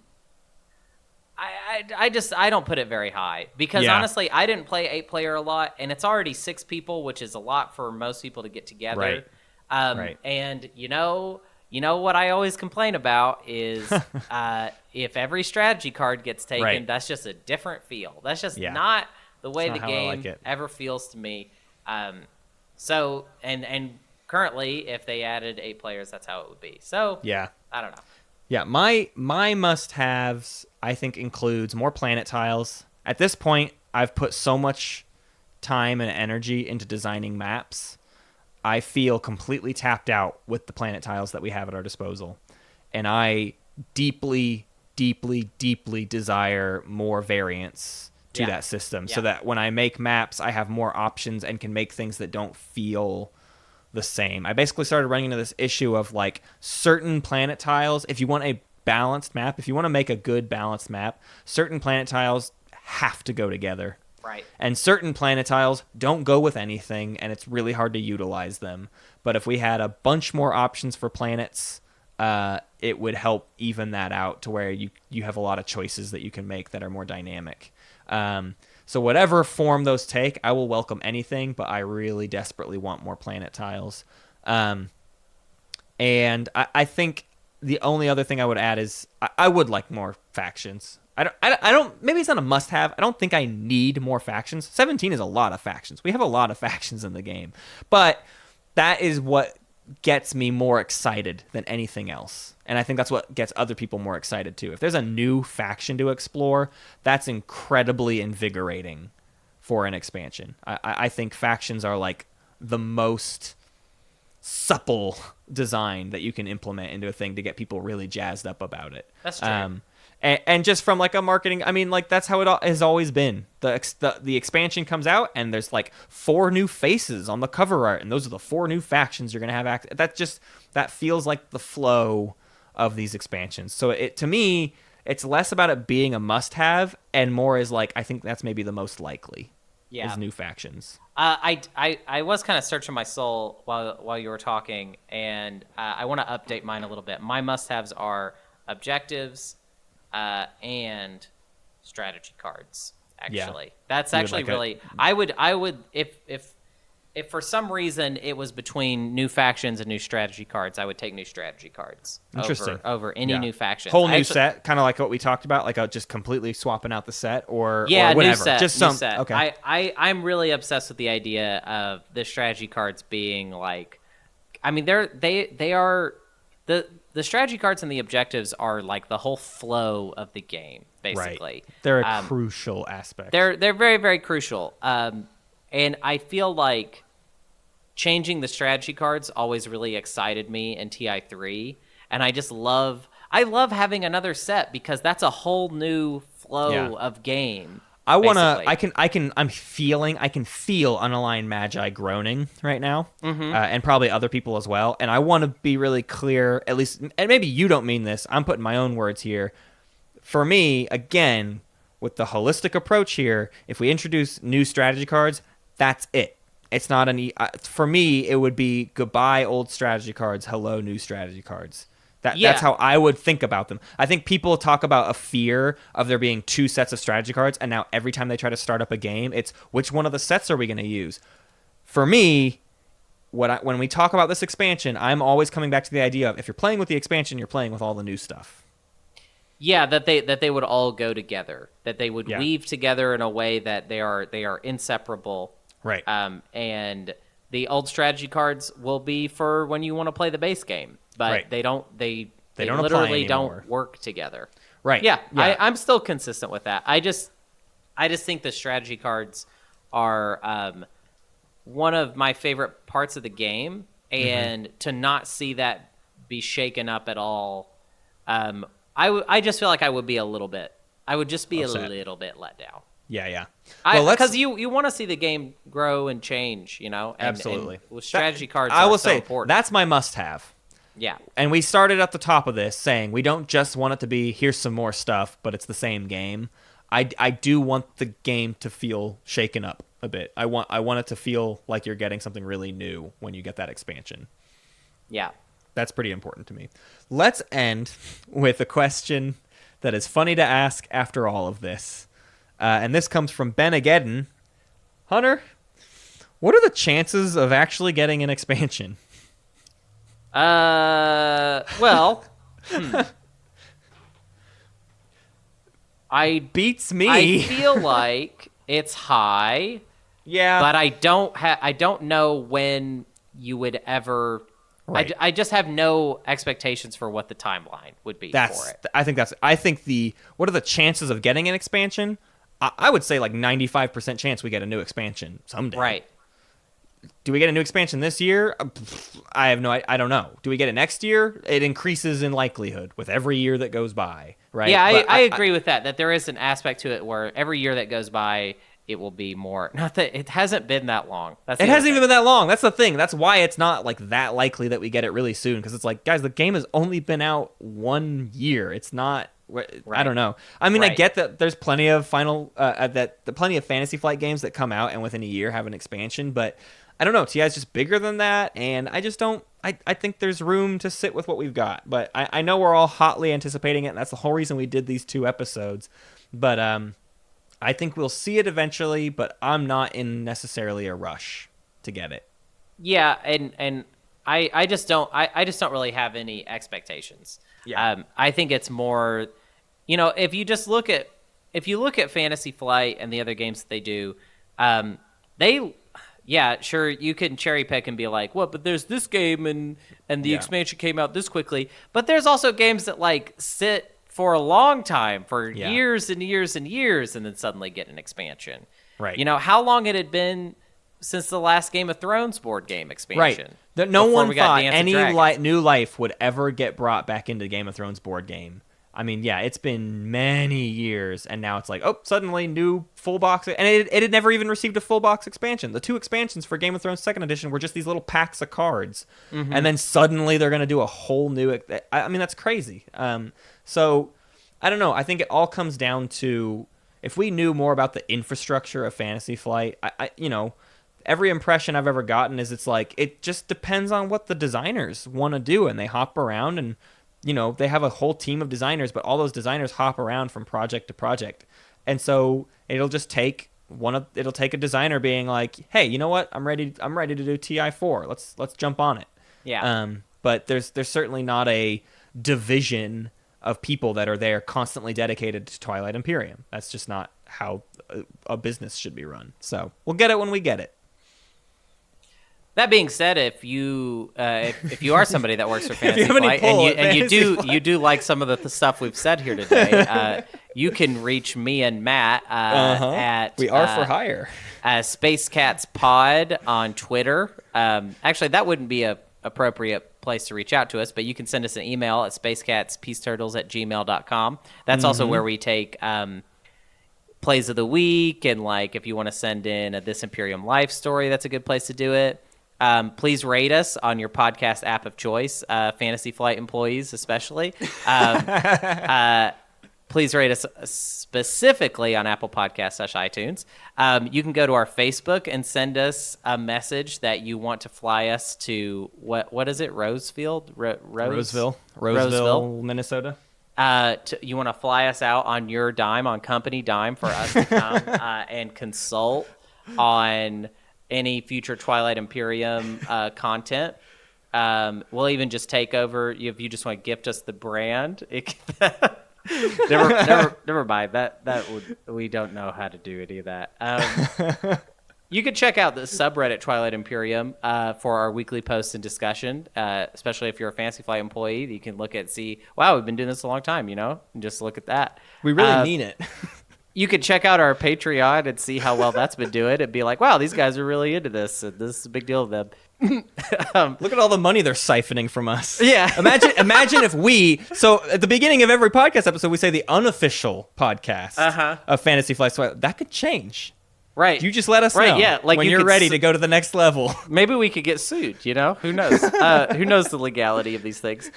I don't put it very high because honestly, I didn't play 8-player a lot, and it's already 6 people, which is a lot for most people to get together. Right. And you know what I always complain about is if every strategy card gets taken, that's just a different feel. That's just not the way the game ever feels to me. So and currently, if they added 8 players, that's how it would be. So I don't know. Yeah, my must-haves, I think, includes more planet tiles. At this point, I've put so much time and energy into designing maps. I feel completely tapped out with the planet tiles that we have at our disposal. And I deeply, deeply, deeply desire more variance to that system so that when I make maps, I have more options and can make things that don't feel the same. I basically started running into this issue of like certain planet tiles. If you want a balanced map, if you want to make a good balanced map, certain planet tiles have to go together. Right. And certain planet tiles don't go with anything, and it's really hard to utilize them. But if we had a bunch more options for planets, it would help even that out to where you have a lot of choices that you can make that are more dynamic. So whatever form those take, I will welcome anything, but I really desperately want more planet tiles. And I think the only other thing I would add is I would like more factions. I don't. Maybe it's not a must-have. I don't think I need more factions. 17 is a lot of factions. We have a lot of factions in the game, but that is what gets me more excited than anything else. And I think that's what gets other people more excited too. If there's a new faction to explore, that's incredibly invigorating for an expansion. I think factions are like the most supple design that you can implement into a thing to get people really jazzed up about it. That's true. And just from like a marketing, I mean, like that's how it has always been. The expansion comes out and there's like 4 new faces on the cover art, and those are the 4 new factions you're gonna have. That feels like the flow of these expansions. So to me, it's less about it being a must-have and more is like I think that's maybe the most likely. Is new factions. I was kind of searching my soul while you were talking, and I want to update mine a little bit. My must-haves are objectives. And strategy cards. Actually, that's actually really. I would if for some reason it was between new factions and new strategy cards, I would take new strategy cards. Interesting. Over any new faction. Whole new set, kind of like what we talked about, like just completely swapping out the set or whatever. New set. Just new some. set. Okay. I'm really obsessed with the idea of the strategy cards being like. I mean, they are the strategy cards and the objectives are like the whole flow of the game, basically. Right. They're a crucial aspect. They're very, very crucial. And I feel like changing the strategy cards always really excited me in TI3. And I love having another set because that's a whole new flow of game. I can feel Unaligned Magi groaning right now, and probably other people as well. And I want to be really clear, at least, and maybe you don't mean this. I'm putting my own words here. For me, again, with the holistic approach here, if we introduce new strategy cards, that's it. It's not for me, it would be goodbye old strategy cards, hello new strategy cards. That's how I would think about them. I think people talk about a fear of there being 2 sets of strategy cards, and now every time they try to start up a game, it's which one of the sets are we going to use? For me, when we talk about this expansion, I'm always coming back to the idea of if you're playing with the expansion, you're playing with all the new stuff. Yeah, that they would all go together, that they would weave together in a way that they are inseparable. Right. And the old strategy cards will be for when you want to play the base game. but Right. they don't don't literally apply anymore. don't work together. Right. Yeah. I'm still consistent with that. I just think the strategy cards are one of my favorite parts of the game, and to not see that be shaken up at all, I just feel like I would be a little bit. I would just be upset. a little bit let down. Yeah. Because you want to see the game grow and change, and, Absolutely. And with strategy cards, I will so say important. that's my must-have. Yeah. And we started at the top of this saying we don't just want it to be here's some more stuff, but it's the same game. I do want the game to feel shaken up a bit. I want it to feel like you're getting something really new when you get that expansion. Yeah. That's pretty important to me. Let's end with a question that is funny to ask after all of this. And this comes from Ben Ageddon. Hunter, what are the chances of actually getting an expansion? Well, Beats me. I feel like it's high. Yeah. But I don't know when you would ever. Right. I just have no expectations for what the timeline would be for it. I think what are the chances of getting an expansion? I would say like 95% chance we get a new expansion someday. Right. Do we get a new expansion this year? I don't know. Do we get it next year? It increases in likelihood with every year that goes by, right? Yeah, But I agree with that there is an aspect to it where every year that goes by, it will be more. Not that it hasn't been that long. It hasn't even been that long. That's the thing. That's why it's not like that likely that we get it really soon. Because it's like, guys, the game has only been out 1 year. It's not. Right. I don't know. I mean, I get that there's plenty of plenty of Fantasy Flight games that come out and within a year have an expansion, but I don't know. TI is just bigger than that, and I just don't. I think there's room to sit with what we've got, but I know we're all hotly anticipating it, and that's the whole reason we did these 2 episodes. But I think we'll see it eventually, but I'm not in necessarily a rush to get it. Yeah, and I just don't really have any expectations. Yeah. I think it's more, if you look at Fantasy Flight and the other games that they do, sure, you can cherry pick and be like, what? But there's this game and the expansion came out this quickly. But there's also games that like sit for a long time, for years and years and years, and then suddenly get an expansion. Right. How long it had been since the last Game of Thrones board game expansion. Right. No one thought any new life would ever get brought back into Game of Thrones board game. I mean, yeah, it's been many years, and now it's like, oh, suddenly new full box. And it had never even received a full box expansion. The 2 expansions for Game of Thrones 2nd Edition were just these little packs of cards. Mm-hmm. And then suddenly they're going to do a whole new... I mean, that's crazy. So, I don't know. I think it all comes down to... If we knew more about the infrastructure of Fantasy Flight, every impression I've ever gotten is it's like, it just depends on what the designers want to do, and they hop around and, they have a whole team of designers, but all those designers hop around from project to project. And so it'll just take a designer being like, hey, you know what? I'm ready to do TI4. Let's jump on it. Yeah. But there's certainly not a division of people that are there constantly dedicated to Twilight Imperium. That's just not how a business should be run. So we'll get it when we get it. That being said, if you are somebody that works for Fantasy Flight and you do like some of the stuff we've said here today, you can reach me and Matt at We Are for Hire Space Cats Pod on Twitter. Actually, that wouldn't be a appropriate place to reach out to us, but you can send us an email at spacecatspieceturtles@gmail.com. That's also where we take plays of the week, and like if you want to send in a This Imperium Life story, that's a good place to do it. Please rate us on your podcast app of choice, Fantasy Flight employees especially. Please rate us specifically on Apple Podcasts / iTunes. You can go to our Facebook and send us a message that you want to fly us to, what is it, Roseville, Minnesota. You want to fly us out on your dime, on company dime, for us to come and consult on any future Twilight Imperium content. We'll even just take over if you just want to gift us the brand. Never mind. We don't know how to do any of that. You can check out the subreddit Twilight Imperium for our weekly posts and discussion, especially if you're a Fantasy Flight employee. You can see, wow, we've been doing this a long time, and just look at that. We really mean it. You could check out our Patreon and see how well that's been doing and be like, wow, these guys are really into this. And this is a big deal to them. Look at all the money they're siphoning from us. Yeah. Imagine if so at the beginning of every podcast episode, we say the unofficial podcast of Fantasy Flight. So that could change. Right. You just let us know yeah, like when you're ready to go to the next level. Maybe we could get sued, Who knows? Who knows the legality of these things?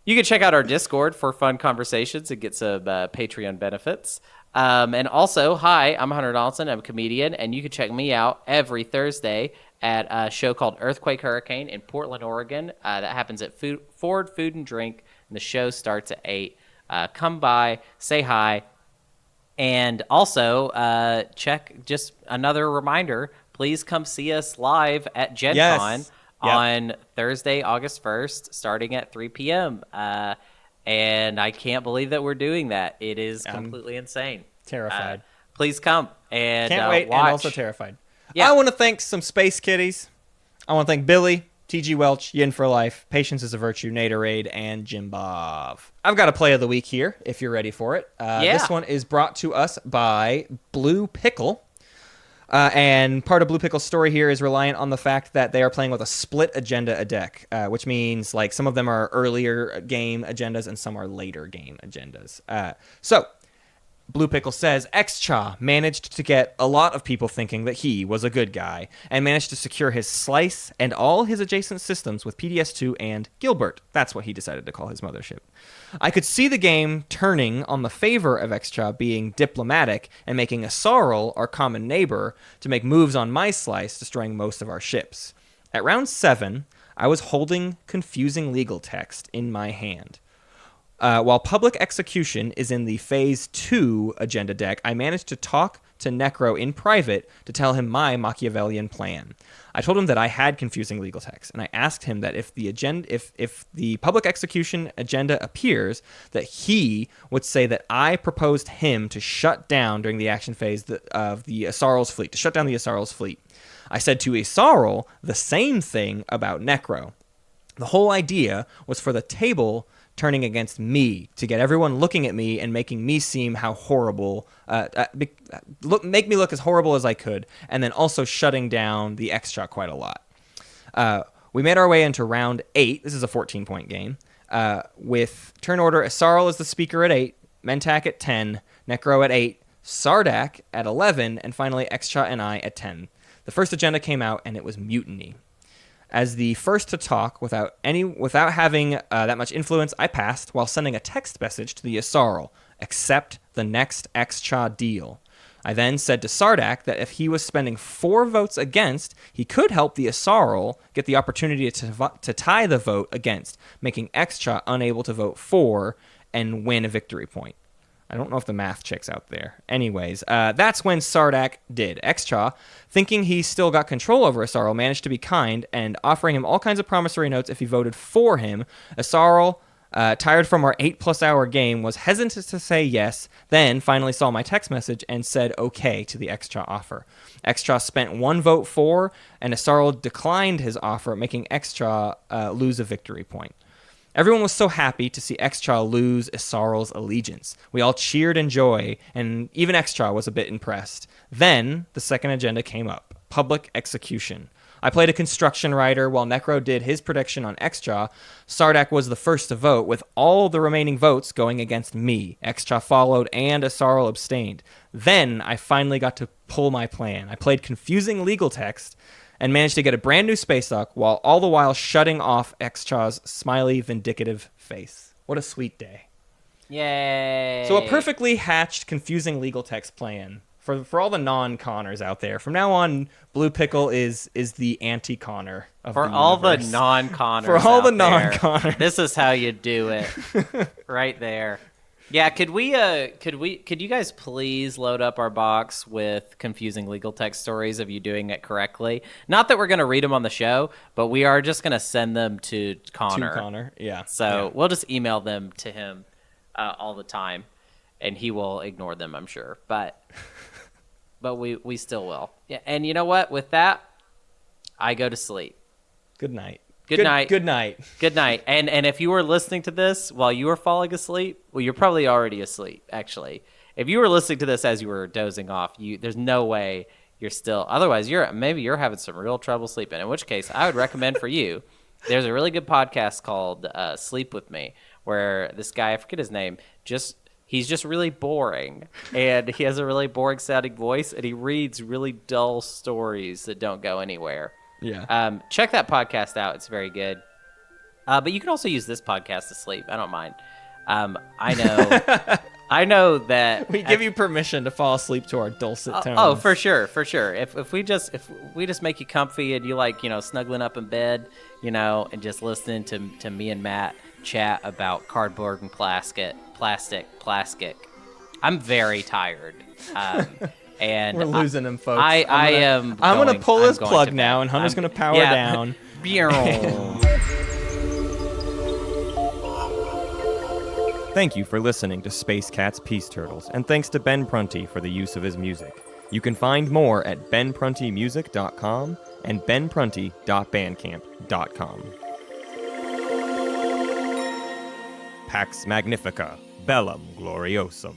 You can check out our Discord for fun conversations and get some Patreon benefits. And also, hi, I'm Hunter Donaldson. I'm a comedian, and you can check me out every Thursday at a show called Earthquake Hurricane in Portland, Oregon. That happens at Ford Food and Drink, and the show starts at 8. Come by, say hi. And also, just another reminder, please come see us live at GenCon on Thursday, August 1st, starting at 3 p.m. And I can't believe that we're doing that. It is completely insane. Terrified. Please come and can't wait, watch. and also terrified. Yeah. I want to thank some space kitties. I want to thank Billy, TG Welch, Yin for Life, Patience is a Virtue, Naderade, and Jim Bob. I've got a play of the week here, if you're ready for it. This one is brought to us by Blue Pickle. And part of Blue Pickle's story here is reliant on the fact that they are playing with a split agenda deck, which means like some of them are earlier game agendas and some are later game agendas. So Blue Pickle says, Xcha managed to get a lot of people thinking that he was a good guy, and managed to secure his slice and all his adjacent systems with PDS2 and Gilbert. That's what he decided to call his mothership. I could see the game turning on the favor of Xcha being diplomatic and making Asarl, our common neighbor, to make moves on my slice, destroying most of our ships. At round 7, I was holding confusing legal text in my hand. While public execution is in the Phase 2 agenda deck, I managed to talk to Necro in private to tell him my Machiavellian plan. I told him that I had confusing legal text, and I asked him that if the public execution agenda appears, that he would say that I proposed him to shut down during the action phase of the Asarl's fleet, to shut down the Asarl's fleet. I said to Asarl the same thing about Necro. The whole idea was for the table turning against me, to get everyone looking at me and making me seem how horrible, make me look as horrible as I could, and then also shutting down the Xcha quite a lot. We made our way into round 8. This is a 14-point game. With turn order, Asarl is the speaker at 8, Mentak at 10, Necro at 8, Sardak at 11, and finally Xcha and I at 10. The first agenda came out, and it was mutiny. As the first to talk, without having that much influence, I passed while sending a text message to the Asarl, accept the next Xcha deal. I then said to Sardak that if he was spending 4 votes against, he could help the Asarl get the opportunity to tie the vote against, making Xcha unable to vote for and win a victory point. I don't know if the math checks out there. Anyways, that's when Sardak did. Xcha, thinking he still got control over Asarl, managed to be kind and offering him all kinds of promissory notes if he voted for him. Asarl, tired from our 8+ hour game, was hesitant to say yes, then finally saw my text message and said okay to the Xcha offer. Xcha spent 1 vote for, and Asarl declined his offer, making Xcha lose a victory point. Everyone was so happy to see Xcha lose Asarl's allegiance. We all cheered in joy, and even Xcha was a bit impressed. Then, the second agenda came up, public execution. I played a construction writer while Necro did his prediction on Xcha. Sardak was the first to vote, with all the remaining votes going against me. Xcha followed, and Asarl abstained. Then, I finally got to pull my plan. I played confusing legal text, and managed to get a brand new space dock all the while shutting off Xcha's smiley, vindicative face. What a sweet day. Yay. So a perfectly hatched, confusing legal text plan for all the non-Connors out there. From now on, Blue Pickle is the anti-Connor of for the all the universe. non-Connors. For all the there, non-Connors. This is how you do it. Right there. Yeah, could you guys please load up our box with confusing legal text stories of you doing it correctly? Not that we're going to read them on the show, but we are just going to send them to Connor. To Connor, yeah. So we'll just email them to him all the time, and he will ignore them, I'm sure. But but we still will. Yeah, and you know what? With that, I go to sleep. Good night. Good night. Good night. Good night. And if you were listening to this while you were falling asleep, well, you're probably already asleep, actually. If you were listening to this as you were dozing off, there's no way you're still. Otherwise, maybe you're having some real trouble sleeping. In which case, I would recommend for you. There's a really good podcast called Sleep With Me, where this guy, I forget his name, he's just really boring, and he has a really boring sounding voice, and he reads really dull stories that don't go anywhere. Yeah. Check that podcast out. It's very good. But you can also use this podcast to sleep. I don't mind. I know that we give you permission to fall asleep to our dulcet tones. Oh, for sure. If we just make you comfy and you like, snuggling up in bed, and just listening to me and Matt chat about cardboard and plastic. I'm very tired. And we're losing him, folks. I'm going to pull his plug now, and Hunter's going to power down. Thank you for listening to Space Cats Peace Turtles, and thanks to Ben Prunty for the use of his music. You can find more at benpruntymusic.com and benprunty.bandcamp.com. Pax Magnifica, Bellum Gloriosum.